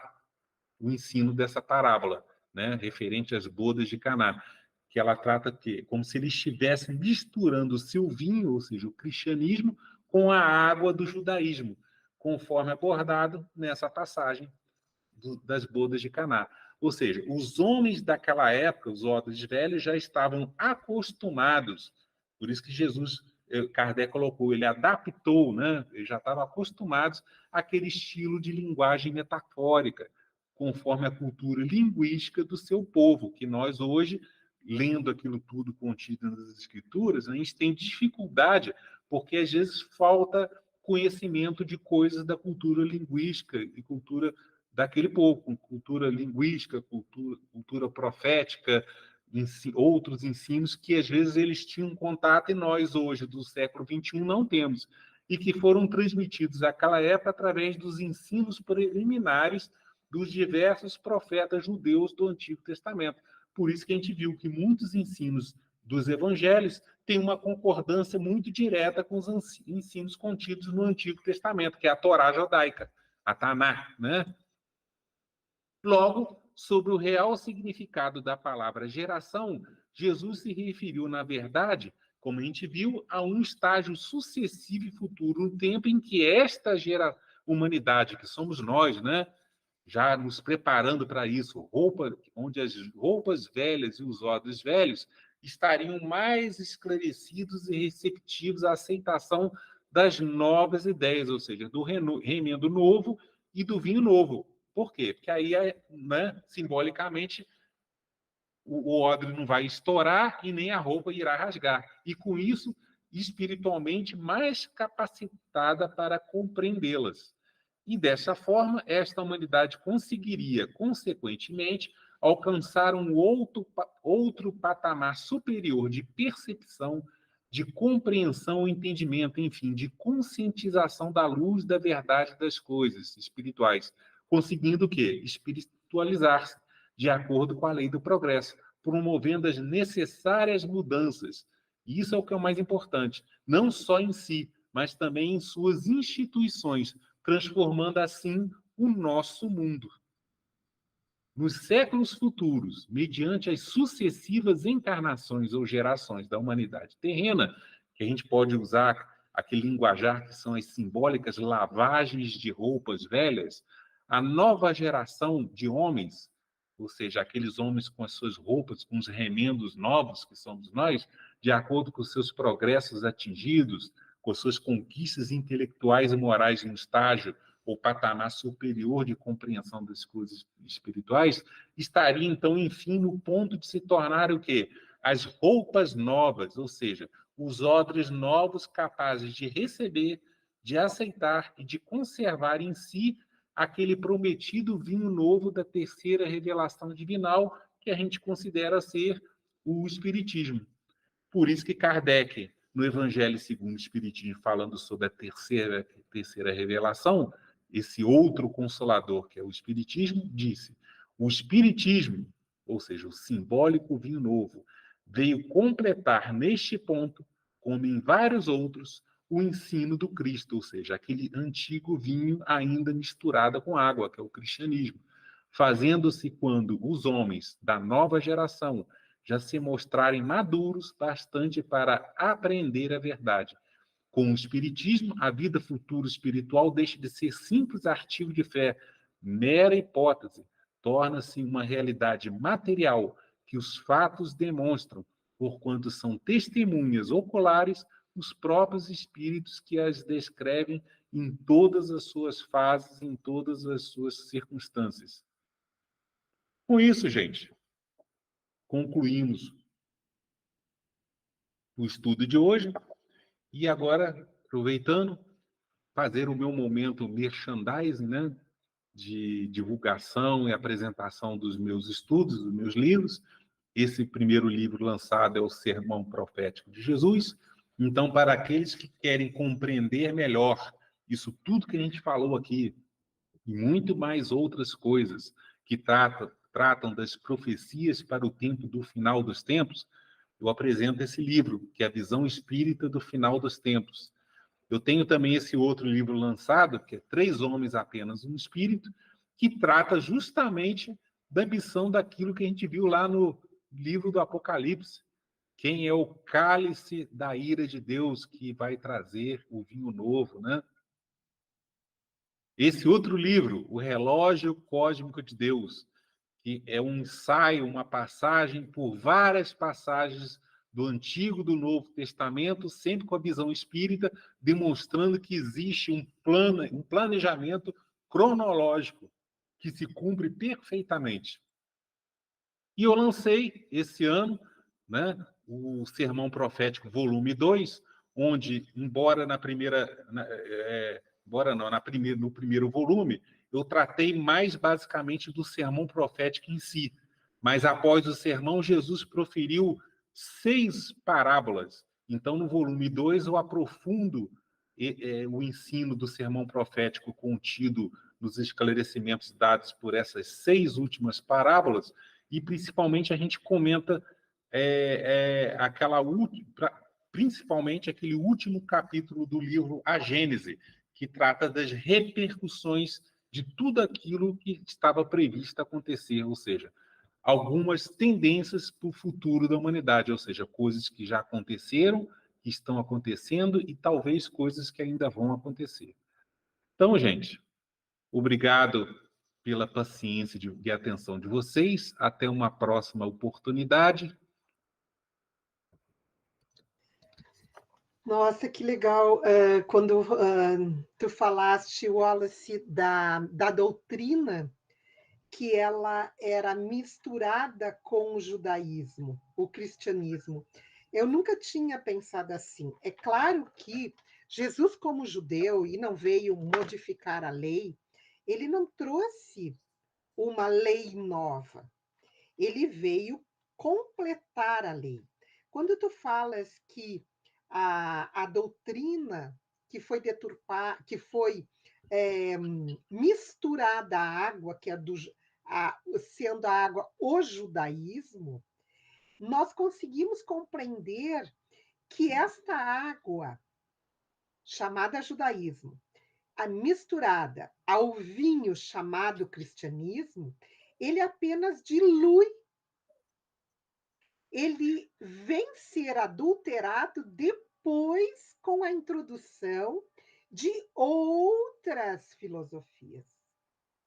o ensino dessa parábola, né, referente às bodas de Caná, que ela trata que como se ele estivesse misturando o seu vinho, ou seja, o cristianismo, com a água do judaísmo, conforme abordado nessa passagem das bodas de Caná. Ou seja, os homens daquela época, os odres velhos, já estavam acostumados, por isso que Jesus, Kardec colocou, ele adaptou, né? Eles já estavam acostumados àquele estilo de linguagem metafórica, conforme a cultura linguística do seu povo, que nós hoje, lendo aquilo tudo contido nas escrituras, a gente tem dificuldade, porque às vezes falta conhecimento de coisas da cultura linguística e cultura daquele povo, cultura linguística, cultura profética, outros ensinos que às vezes eles tinham contato e nós hoje, do século XXI, não temos, e que foram transmitidos àquela época através dos ensinos preliminares dos diversos profetas judeus do Antigo Testamento. Por isso que a gente viu que muitos ensinos dos evangelhos têm uma concordância muito direta com os ensinos contidos no Antigo Testamento, que é a Torá judaica, a Taná, né? Logo, sobre o real significado da palavra geração, Jesus se referiu, na verdade, como a gente viu, a um estágio sucessivo e futuro, um tempo em que esta humanidade, que somos nós, né, já nos preparando para isso, onde as roupas velhas e os odres velhos estariam mais esclarecidos e receptivos à aceitação das novas ideias, ou seja, do remendo novo e do vinho novo. Por quê? Porque aí, né, simbolicamente, o odre não vai estourar e nem a roupa irá rasgar. E com isso espiritualmente mais capacitada para compreendê-las. E dessa forma, esta humanidade conseguiria, consequentemente, alcançar um outro patamar superior de percepção, de compreensão, entendimento, enfim, de conscientização da luz da verdade das coisas espirituais, conseguindo o quê? Espiritualizar-se, de acordo com a lei do progresso, promovendo as necessárias mudanças. E isso é o que é o mais importante, não só em si, mas também em suas instituições, transformando assim o nosso mundo. Nos séculos futuros, mediante as sucessivas encarnações ou gerações da humanidade terrena, que a gente pode usar aquele linguajar que são as simbólicas lavagens de roupas velhas, a nova geração de homens, ou seja, aqueles homens com as suas roupas, com os remendos novos que somos nós, de acordo com os seus progressos atingidos, com suas conquistas intelectuais e morais em um estágio ou patamar superior de compreensão das coisas espirituais, estaria, então, enfim, no ponto de se tornar o quê? As roupas novas, ou seja, os odres novos capazes de receber, de aceitar e de conservar em si aquele prometido vinho novo da terceira revelação divinal, que a gente considera ser o Espiritismo. Por isso que Kardec, no Evangelho segundo o Espiritismo, falando sobre a terceira revelação, esse outro consolador, que é o Espiritismo, disse: o Espiritismo, ou seja, o simbólico vinho novo, veio completar neste ponto, como em vários outros, o ensino do Cristo, ou seja, aquele antigo vinho ainda misturado com água, que é o cristianismo, fazendo-se quando os homens da nova geração já se mostrarem maduros bastante para aprender a verdade. Com o Espiritismo, a vida futura espiritual deixa de ser simples artigo de fé, mera hipótese, torna-se uma realidade material que os fatos demonstram, porquanto são testemunhas oculares os próprios espíritos que as descrevem em todas as suas fases, em todas as suas circunstâncias. Com isso, gente, concluímos o estudo de hoje. E agora, aproveitando, fazer o meu momento merchandising, né, de divulgação e apresentação dos meus estudos, dos meus livros. Esse primeiro livro lançado é o Sermão Profético de Jesus. Então, para aqueles que querem compreender melhor isso tudo que a gente falou aqui, e muito mais outras coisas que tratam das profecias para o tempo do final dos tempos, eu apresento esse livro, que é a Visão Espírita do Final dos Tempos. Eu tenho também esse outro livro lançado, que é Três Homens Apenas um Espírito, que trata justamente da missão daquilo que a gente viu lá no livro do Apocalipse. Quem é o cálice da ira de Deus que vai trazer o vinho novo, né? Esse outro livro, O Relógio Cósmico de Deus, que é um ensaio, uma passagem por várias passagens do Antigo e do Novo Testamento, sempre com a visão espírita, demonstrando que existe um planejamento cronológico que se cumpre perfeitamente. E eu lancei esse ano, né, o Sermão Profético, volume 2, onde, embora no primeiro volume, eu tratei mais basicamente do sermão profético em si. Mas após o sermão, Jesus proferiu 6 parábolas. Então, no volume 2, eu aprofundo o ensino do sermão profético contido nos esclarecimentos dados por essas 6 últimas parábolas, e principalmente a gente comenta principalmente aquele último capítulo do livro A Gênese, que trata das repercussões de tudo aquilo que estava previsto acontecer, ou seja, algumas tendências para o futuro da humanidade, ou seja, coisas que já aconteceram, que estão acontecendo e talvez coisas que ainda vão acontecer. Então, gente, obrigado pela paciência e atenção de vocês. Até uma próxima oportunidade. Nossa, que legal. Quando tu falaste, Wallace, da doutrina, que ela era misturada com o judaísmo, o cristianismo. Eu nunca tinha pensado assim. É claro que Jesus, como judeu, e não veio modificar a lei, ele não trouxe uma lei nova, ele veio completar a lei. Quando tu falas que a doutrina que foi deturpada, que foi misturada à água, que é sendo a água o judaísmo, nós conseguimos compreender que esta água, chamada judaísmo, a misturada ao vinho chamado cristianismo, ele apenas dilui, ele vem ser adulterado depois com a introdução de outras filosofias.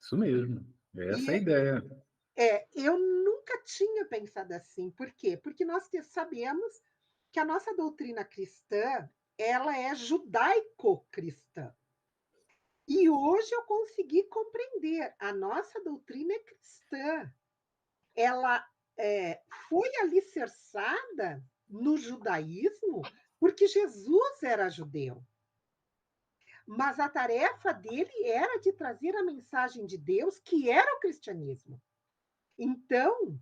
Isso mesmo. Essa é a E ideia. eu nunca tinha pensado assim. Por quê? Porque nós sabemos que a nossa doutrina cristã, ela é judaico-cristã. E hoje eu consegui compreender, a nossa doutrina é cristã. Ela foi alicerçada no judaísmo porque Jesus era judeu. Mas a tarefa dele era de trazer a mensagem de Deus, que era o cristianismo. Então,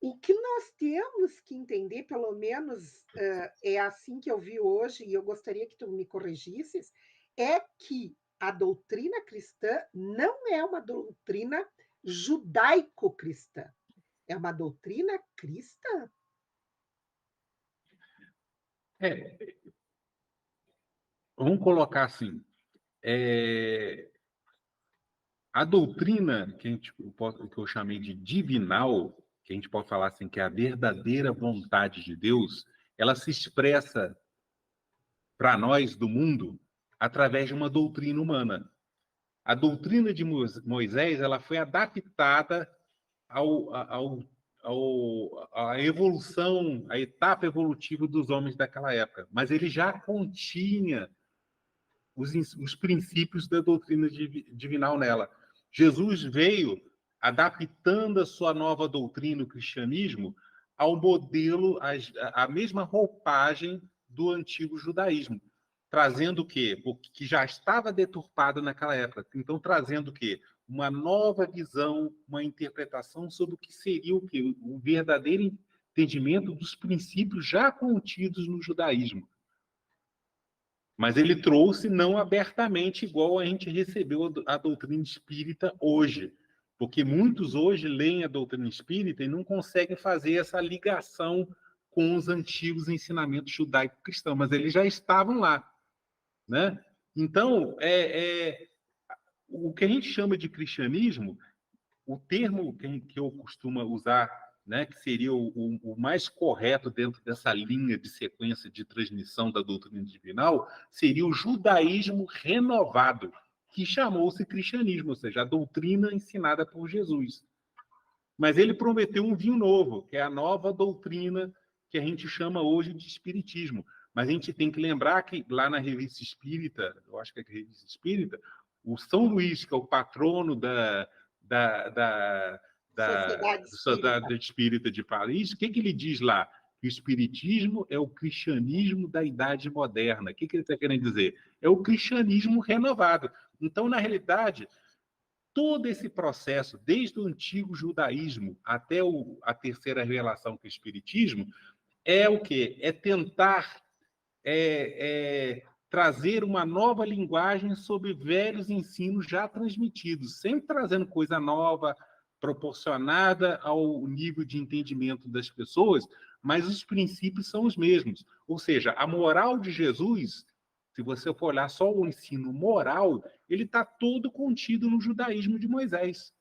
o que nós temos que entender, pelo menos é assim que eu vi hoje, e eu gostaria que tu me corrigisses, é que a doutrina cristã não é uma doutrina judaico-cristã, é uma doutrina cristã. É, vamos colocar assim, a doutrina que eu chamei de divinal, que a gente pode falar assim, que é a verdadeira vontade de Deus, ela se expressa para nós do mundo através de uma doutrina humana. A doutrina de Moisés, ela foi adaptada à evolução, à etapa evolutiva dos homens daquela época, mas ele já continha os princípios da doutrina divinal nela. Jesus veio adaptando a sua nova doutrina, o cristianismo, ao modelo, a mesma roupagem do antigo judaísmo, trazendo o quê? O que já estava deturpado naquela época. Então, trazendo o quê? Uma nova visão, uma interpretação sobre o que seria o quê? O verdadeiro entendimento dos princípios já contidos no judaísmo. Mas ele trouxe não abertamente, igual a gente recebeu a doutrina espírita hoje. Porque muitos hoje leem a doutrina espírita e não conseguem fazer essa ligação com os antigos ensinamentos judaico-cristãos, mas eles já estavam lá. Né? Então, o que a gente chama de cristianismo, o termo que eu costumo usar, né, que seria o mais correto dentro dessa linha de sequência de transmissão da doutrina divinal, seria o judaísmo renovado, que chamou-se cristianismo, ou seja, a doutrina ensinada por Jesus. Mas ele prometeu um vinho novo, que é a nova doutrina que a gente chama hoje de espiritismo. Mas a gente tem que lembrar que lá na Revista Espírita, eu acho que é a Revista Espírita, o São Luís, que é o patrono da Sociedade Espírita de Paris, o que ele diz lá? Que o espiritismo é o cristianismo da Idade Moderna. O que ele está querendo dizer? É o cristianismo renovado. Então, na realidade, todo esse processo, desde o antigo judaísmo até a terceira revelação, que é o espiritismo, é o quê? É tentar trazer uma nova linguagem sobre velhos ensinos já transmitidos, sempre trazendo coisa nova, proporcionada ao nível de entendimento das pessoas, mas os princípios são os mesmos. Ou seja, a moral de Jesus, se você for olhar só o ensino moral, ele está todo contido no judaísmo de Moisés.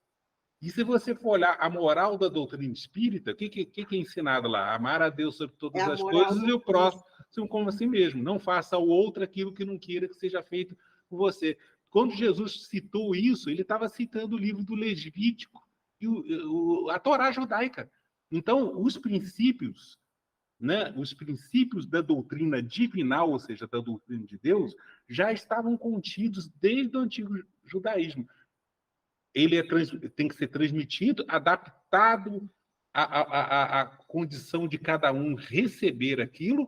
E se você for olhar a moral da doutrina espírita, o que é ensinado lá? Amar a Deus sobre todas as coisas e o próximo como assim mesmo. Não faça ao outro aquilo que não queira que seja feito por você. Quando Jesus citou isso, ele estava citando o livro do Levítico e a Torá judaica. Então, os princípios, né, os princípios da doutrina divinal, ou seja, da doutrina de Deus, já estavam contidos desde o antigo judaísmo. Ele tem que ser transmitido, adaptado a condição de cada um receber aquilo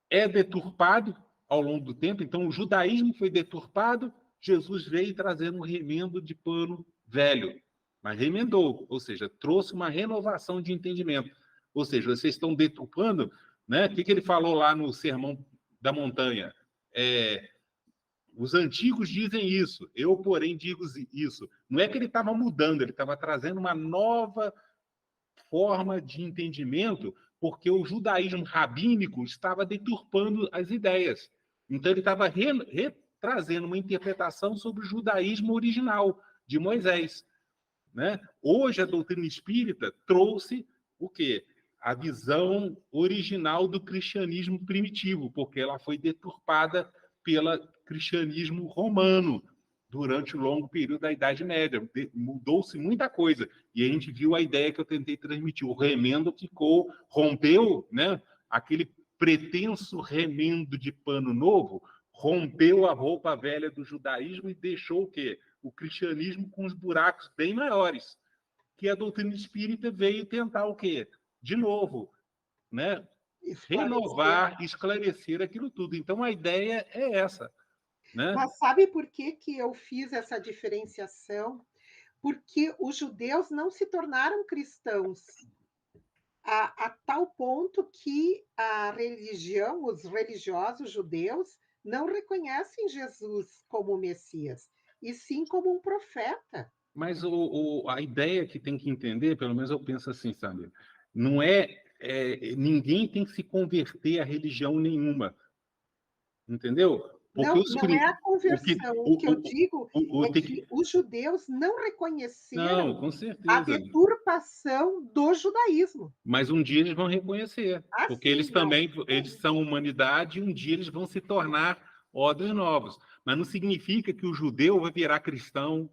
é deturpado ao longo do tempo. Então, o judaísmo foi deturpado, Jesus veio trazendo um remendo de pano velho, mas remendou, ou seja, trouxe uma renovação de entendimento. Ou seja, vocês estão deturpando, né? O que ele falou lá no Sermão da Montanha? Os antigos dizem isso, eu, porém, digo isso. Não é que ele estava mudando, ele estava trazendo uma nova forma de entendimento, porque o judaísmo rabínico estava deturpando as ideias. Então, ele estava trazendo uma interpretação sobre o judaísmo original, de Moisés. Né? Hoje, a doutrina espírita trouxe o quê? A visão original do cristianismo primitivo, porque ela foi deturpada pelo cristianismo romano durante o longo período da Idade Média. Mudou-se muita coisa. E a gente viu a ideia que eu tentei transmitir. O remendo ficou, rompeu, né? Aquele pretenso remendo de pano novo, rompeu a roupa velha do judaísmo e deixou o quê? O cristianismo com os buracos bem maiores. Que a doutrina espírita veio tentar o quê? De novo, né? Renovar, esclarecer aquilo tudo. Então, a ideia é essa. Né? Mas sabe por que eu fiz essa diferenciação? Porque os judeus não se tornaram cristãos a tal ponto que a religião, os religiosos judeus, não reconhecem Jesus como Messias, e sim como um profeta. Mas a ideia que tem que entender, pelo menos eu penso assim, sabe? Não é ninguém tem que se converter a religião nenhuma. Entendeu? Porque não é a conversão. O que eu digo é que os judeus não reconheceram a deturpação do judaísmo. Mas um dia eles vão reconhecer, porque eles também eles são humanidade e um dia eles vão se tornar ordens novos. Mas não significa que o judeu vai virar cristão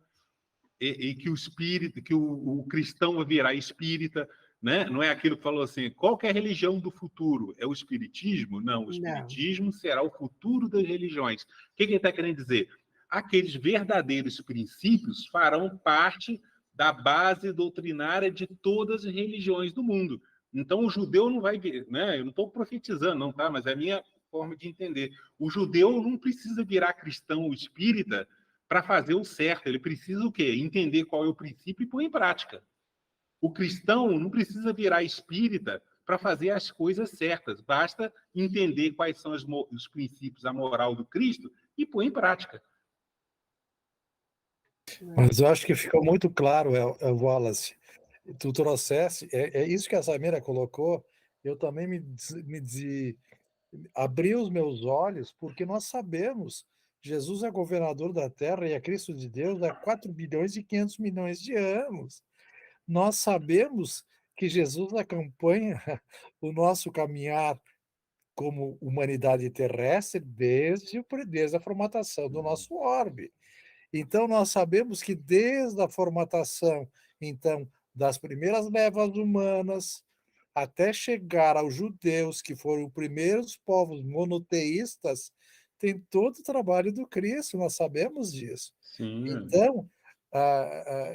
e que o espírito, que o cristão vai virar espírita. Né? Não é aquilo que falou assim, qual que é a religião do futuro? É o espiritismo? Não, o espiritismo será o futuro das religiões. O que ele está querendo dizer? Aqueles verdadeiros princípios farão parte da base doutrinária de todas as religiões do mundo. Então, o judeu não vai ver, né? Eu não estou profetizando, não, tá? Mas é a minha forma de entender. O judeu não precisa virar cristão ou espírita para fazer o certo. Ele precisa o quê? Entender qual é o princípio e pôr em prática. O cristão não precisa virar espírita para fazer as coisas certas. Basta entender quais são os princípios, a moral do Cristo e pôr em prática. Mas eu acho que ficou muito claro, Wallace. Tu trouxesse, é isso que a Samira colocou, eu também abri os meus olhos, porque nós sabemos, Jesus é governador da Terra e é Cristo de Deus há 4 bilhões e 500 milhões de anos. Nós sabemos que Jesus acompanha o nosso caminhar como humanidade terrestre desde a formatação do nosso orbe. Então, nós sabemos que desde a formatação, então, das primeiras levas humanas, até chegar aos judeus, que foram os primeiros povos monoteístas, tem todo o trabalho do Cristo, nós sabemos disso. Sim. Então,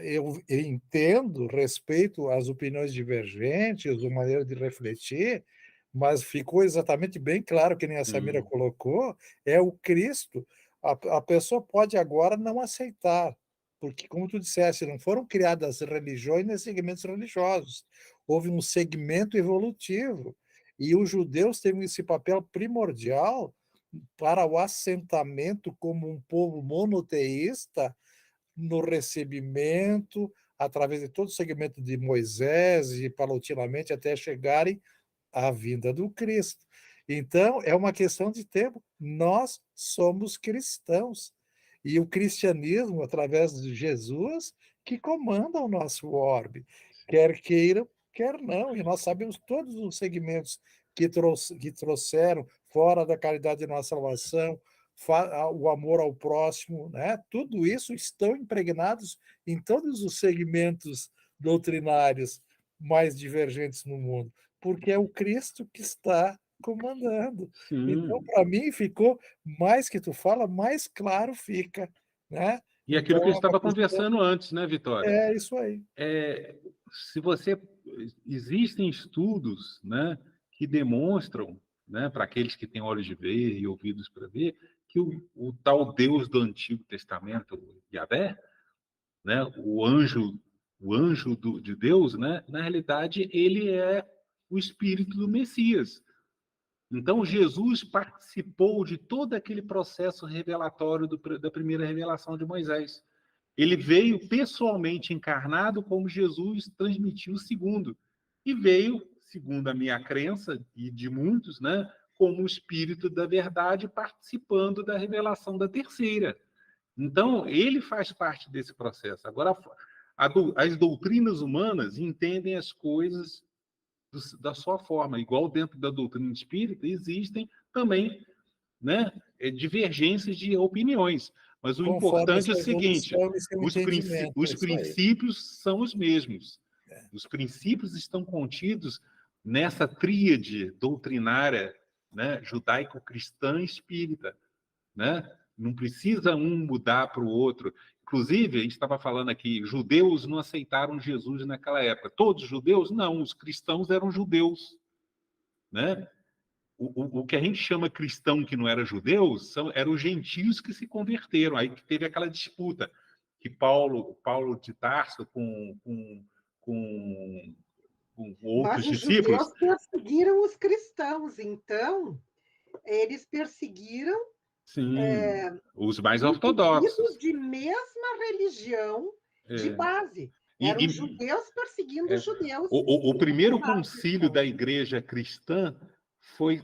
eu entendo, respeito as opiniões divergentes, a maneira de refletir, mas ficou exatamente bem claro, que nem a Samira colocou, é o Cristo. A pessoa pode agora não aceitar, porque, como tu disseste, não foram criadas religiões nem segmentos religiosos. Houve um segmento evolutivo, e os judeus têm esse papel primordial para o assentamento como um povo monoteísta no recebimento, através de todo o segmento de Moisés e paulatinamente até chegarem à vinda do Cristo. Então, é uma questão de tempo. Nós somos cristãos. E o cristianismo, através de Jesus, que comanda o nosso orbe, quer queiram, quer não. E nós sabemos todos os segmentos que trouxeram, fora da caridade de nossa salvação, o amor ao próximo, né? Tudo isso estão impregnados em todos os segmentos doutrinários mais divergentes no mundo, porque é o Cristo que está comandando. Então, para mim, ficou mais que tu fala, mais claro fica, né? E aquilo Então, que a gente é uma estava questão... conversando antes, né, Vitória? É isso aí. Se você... Existem estudos, né, que demonstram, né, para aqueles que têm olhos de ver e ouvidos para ver, que o tal Deus do Antigo Testamento, Yahvé, né, o anjo de Deus, né, na realidade, ele é o espírito do Messias. Então, Jesus participou de todo aquele processo revelatório da primeira revelação de Moisés. Ele veio pessoalmente encarnado, como Jesus transmitiu o segundo. E veio, segundo a minha crença e de muitos, né, como o espírito da verdade, participando da revelação da terceira. Então, ele faz parte desse processo. Agora, as doutrinas humanas entendem as coisas da sua forma. Igual dentro da doutrina espírita, existem também, né, divergências de opiniões. Mas o Conforme a importante é o sua seguinte: evolução e seu entendimento. É os isso aí. princípios são os mesmos. Os princípios estão contidos nessa tríade doutrinária, né, judaico-cristã e espírita, né? Não precisa um mudar para o outro. Inclusive, a gente estava falando aqui, judeus não aceitaram Jesus naquela época. Todos os judeus? Não, os cristãos eram judeus, né? O que a gente chama cristão que não era judeus eram os gentios que se converteram. Aí que teve aquela disputa que Paulo de Tarso com outros Mas os discípulos. judeus perseguiram os cristãos, então eles perseguiram Sim, os mais indivíduos ortodoxos. de mesma religião de É. base. E, Eram e, judeus perseguindo os judeus. o primeiro concílio da igreja cristã foi...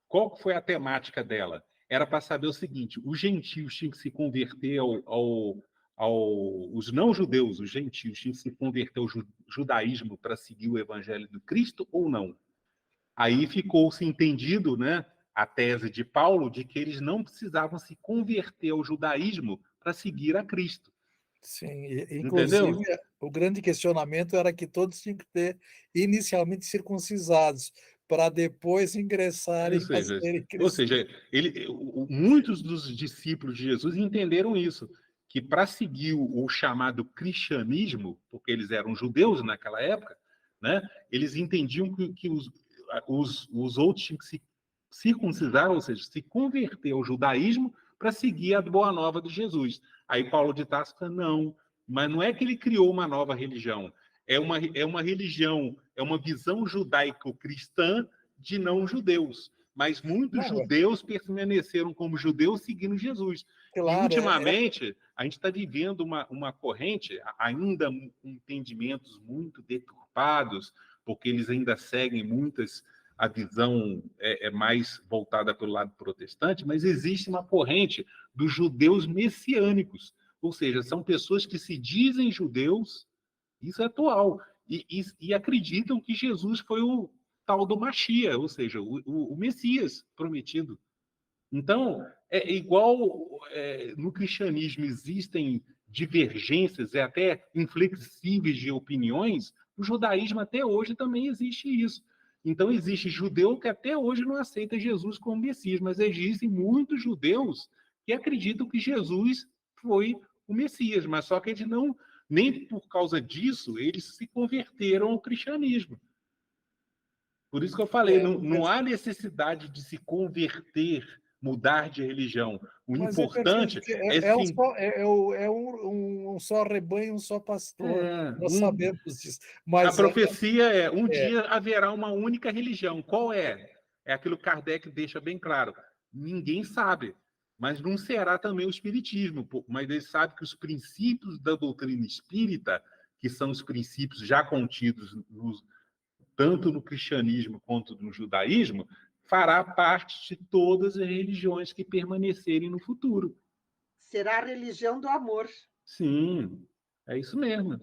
Qual foi a temática dela? Era para saber o seguinte: os gentios tinham que se converter os não-judeus, os gentios tinham que se converter ao judaísmo para seguir o evangelho do Cristo ou não? Aí ficou-se entendido, né, a tese de Paulo de que eles não precisavam se converter ao judaísmo para seguir a Cristo. Sim, inclusive, Entendeu? o grande questionamento era que todos tinham que ter inicialmente circuncisados, para depois ingressarem a serem Ou cristãos. seja, muitos dos discípulos de Jesus entenderam isso, que para seguir o chamado cristianismo, porque eles eram judeus naquela época, né, eles entendiam que os outros tinham que se circuncidar, ou seja, se converter ao judaísmo para seguir a boa nova de Jesus. Aí Paulo de Tarso fala, não, mas não é que ele criou uma nova religião, é uma religião, é uma visão judaico-cristã de não-judeus. Mas muitos Não, judeus permaneceram como judeus seguindo Jesus. E, claro, ultimamente, a gente está vivendo uma corrente, ainda com entendimentos muito deturpados, porque eles ainda seguem a visão mais voltada pelo lado protestante, mas existe uma corrente dos judeus messiânicos, ou seja, são pessoas que se dizem judeus, isso é atual, e acreditam que Jesus foi o tal do Machia, ou seja, o Messias prometido. Então, é igual no cristianismo existem divergências e até inflexíveis de opiniões, no judaísmo até hoje também existe isso. Então, existe judeu que até hoje não aceita Jesus como Messias, mas existem muitos judeus que acreditam que Jesus foi o Messias, mas só que eles não, nem por causa disso, eles se converteram ao cristianismo. Por isso que eu falei, não há necessidade de se converter, mudar de religião. O mas é perfeito, importante porque é sim. um só rebanho, um só pastor. Nós sabemos disso. A Mas profecia é: um dia haverá uma única religião. Qual é? É aquilo que Kardec deixa bem claro. Ninguém sabe. Mas não será também o espiritismo. Mas ele sabe que os princípios da doutrina espírita, que são os princípios já contidos tanto no cristianismo quanto no judaísmo, fará parte de todas as religiões que permanecerem no futuro. Será a religião do amor. Sim, é isso mesmo.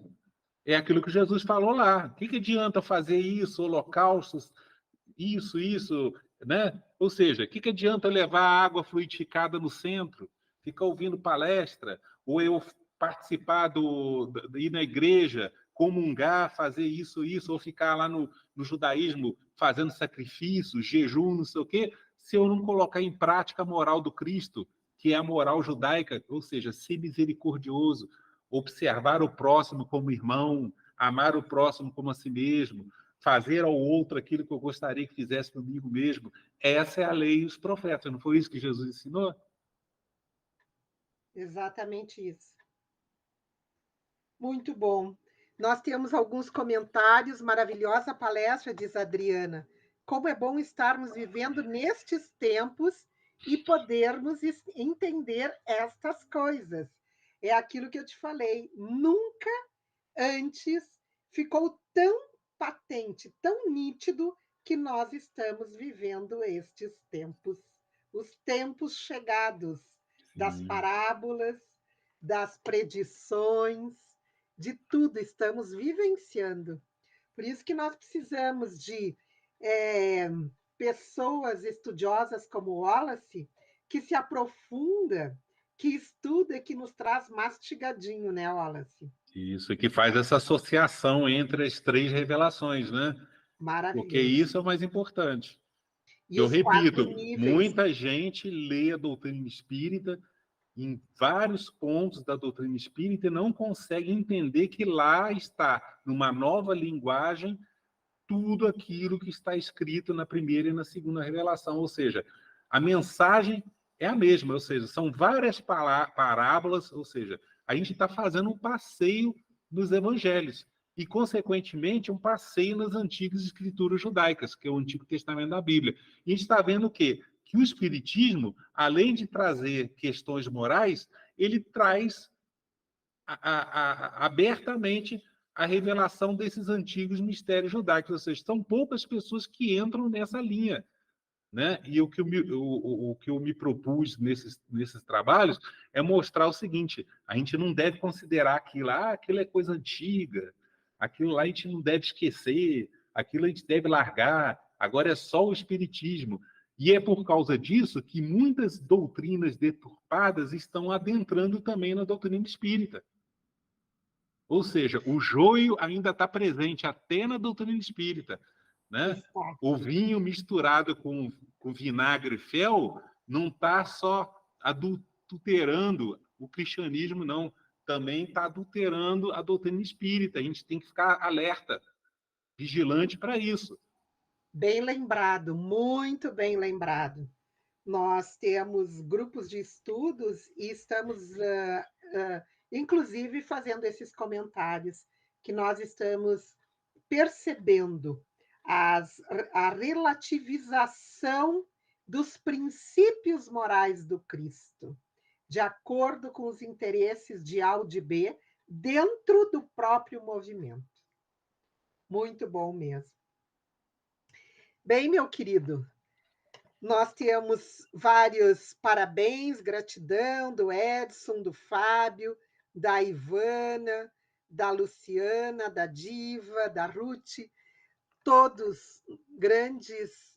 É aquilo que Jesus falou lá. O que adianta fazer isso, holocaustos, isso, né? Ou seja, o que adianta levar água fluidificada no centro, ficar ouvindo palestra, ou eu participar ir na igreja, comungar, fazer isso, ou ficar lá no judaísmo fazendo sacrifícios, jejum, não sei o quê, se eu não colocar em prática a moral do Cristo, que é a moral judaica, ou seja, ser misericordioso, observar o próximo como irmão, amar o próximo como a si mesmo, fazer ao outro aquilo que eu gostaria que fizesse comigo mesmo. Essa é a lei e os profetas, não foi isso que Jesus ensinou? Exatamente isso. Muito bom. Nós temos alguns comentários. Maravilhosa palestra, diz a Adriana. Como é bom estarmos vivendo nestes tempos e podermos entender estas coisas. É aquilo que eu te falei. Nunca antes ficou tão patente, tão nítido que nós estamos vivendo estes tempos, os tempos chegados das Sim. parábolas, das predições, de tudo estamos vivenciando. Por isso que nós precisamos de pessoas estudiosas como Wallace, que se aprofunda, que estuda e que nos traz mastigadinho, né, Wallace? Isso, que faz essa associação entre as três revelações, né? Porque Maravilhoso. isso é o mais importante. E Eu os quatro repito, níveis. muita gente lê a doutrina espírita em vários pontos da doutrina espírita e não consegue entender que lá está, numa nova linguagem, tudo aquilo que está escrito na primeira e na segunda revelação. Ou seja, a mensagem é a mesma, ou seja, são várias parábolas, ou seja, a gente está fazendo um passeio nos evangelhos e, consequentemente, um passeio nas antigas escrituras judaicas, que é o Antigo Testamento da Bíblia. E a gente está vendo o quê? Que o Espiritismo, além de trazer questões morais, ele traz abertamente a revelação desses antigos mistérios judaicos, ou seja, são poucas pessoas que entram nessa linha. Né? E o que eu me propus nesses trabalhos é mostrar o seguinte: a gente não deve considerar aquilo é coisa antiga, aquilo lá a gente não deve esquecer, aquilo a gente deve largar, agora é só o espiritismo. E é por causa disso que muitas doutrinas deturpadas estão adentrando também na doutrina espírita. Ou seja, o joio ainda está presente até na doutrina espírita. Né? Está. O vinho misturado com vinagre e fel não está só adulterando o cristianismo, não. Também está adulterando a doutrina espírita. A gente tem que ficar alerta, vigilante para isso. Bem lembrado, muito bem lembrado. Nós temos grupos de estudos e estamos, inclusive, fazendo esses comentários que nós estamos percebendo a relativização dos princípios morais do Cristo, de acordo com os interesses de A ou de B, dentro do próprio movimento. Muito bom mesmo. Bem, meu querido, nós temos vários parabéns, gratidão do Edson, do Fábio, da Ivana, da Luciana, da Diva, da Ruth, todos grandes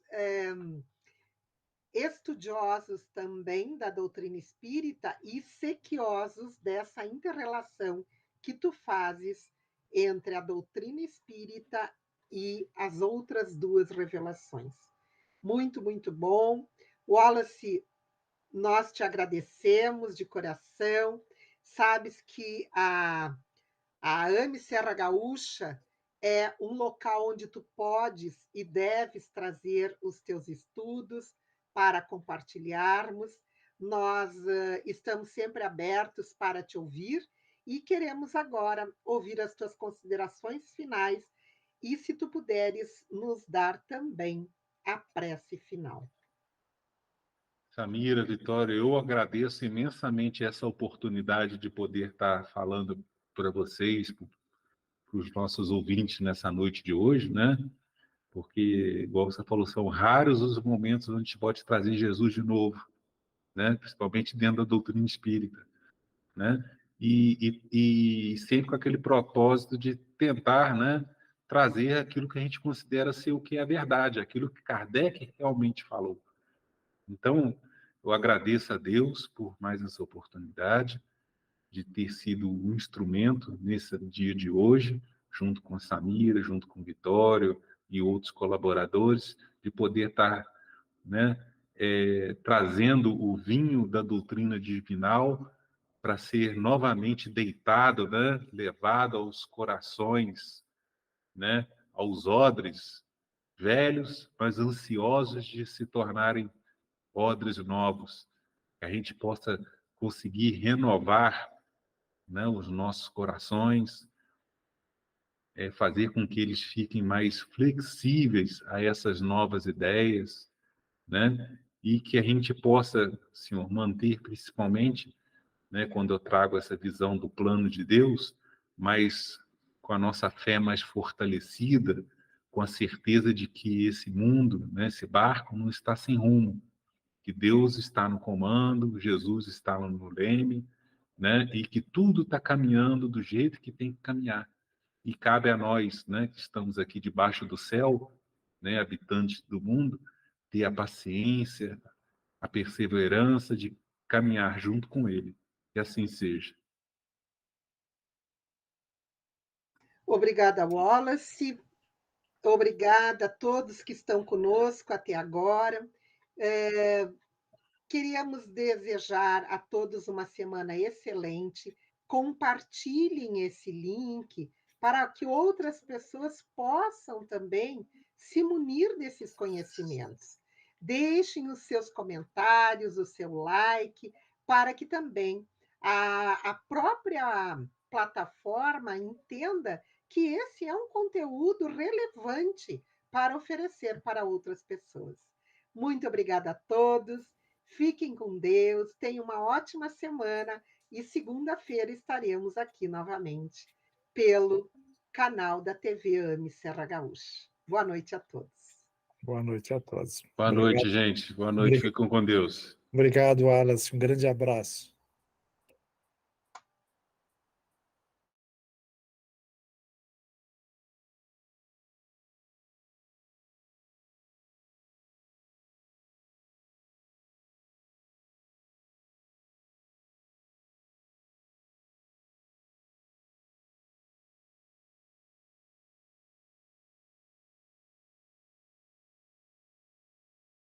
estudiosos também da doutrina espírita e sequiosos dessa inter-relação que tu fazes entre a doutrina espírita e as outras duas revelações. Muito, muito bom. Wallace, nós te agradecemos de coração. Sabes que a AME Serra Gaúcha é um local onde tu podes e deves trazer os teus estudos para compartilharmos. Nós estamos sempre abertos para te ouvir e queremos agora ouvir as tuas considerações finais e se tu puderes nos dar também a prece final. Samira, Vitória, eu agradeço imensamente essa oportunidade de poder estar falando para vocês, para os nossos ouvintes nessa noite de hoje, né? Porque, igual você falou, são raros os momentos onde a gente pode trazer Jesus de novo, né? Principalmente dentro da doutrina espírita, né? E sempre com aquele propósito de tentar, né, trazer aquilo que a gente considera ser o que é a verdade, aquilo que Kardec realmente falou. Então, eu agradeço a Deus por mais essa oportunidade de ter sido um instrumento nesse dia de hoje, junto com a Samira, junto com o Vitório e outros colaboradores, de poder estar, né, trazendo o vinho da doutrina divinal para ser novamente deitado, né? Levado aos corações, né? Aos odres velhos, mas ansiosos de se tornarem odres novos, que a gente possa conseguir renovar, né, os nossos corações, fazer com que eles fiquem mais flexíveis a essas novas ideias, né, e que a gente possa, Senhor, manter principalmente, né, quando eu trago essa visão do plano de Deus, mas com a nossa fé mais fortalecida, com a certeza de que esse mundo, né, esse barco não está sem rumo, que Deus está no comando, Jesus está no leme, né, e que tudo está caminhando do jeito que tem que caminhar. E cabe a nós, né, que estamos aqui debaixo do céu, né, habitantes do mundo, ter a paciência, a perseverança de caminhar junto com Ele. Que assim seja. Obrigada, Wallace. Obrigada a todos que estão conosco até agora. Queríamos desejar a todos uma semana excelente. Compartilhem esse link para que outras pessoas possam também se munir desses conhecimentos. Deixem os seus comentários, o seu like, para que também a própria plataforma entenda que esse é um conteúdo relevante para oferecer para outras pessoas. Muito obrigada a todos. Fiquem com Deus, tenham uma ótima semana e segunda-feira estaremos aqui novamente pelo canal da TV AME Serra Gaúcha. Boa noite a todos. Boa noite a todos. Boa noite, gente. Boa noite. Fiquem com Deus. Obrigado, Wallace. Um grande abraço.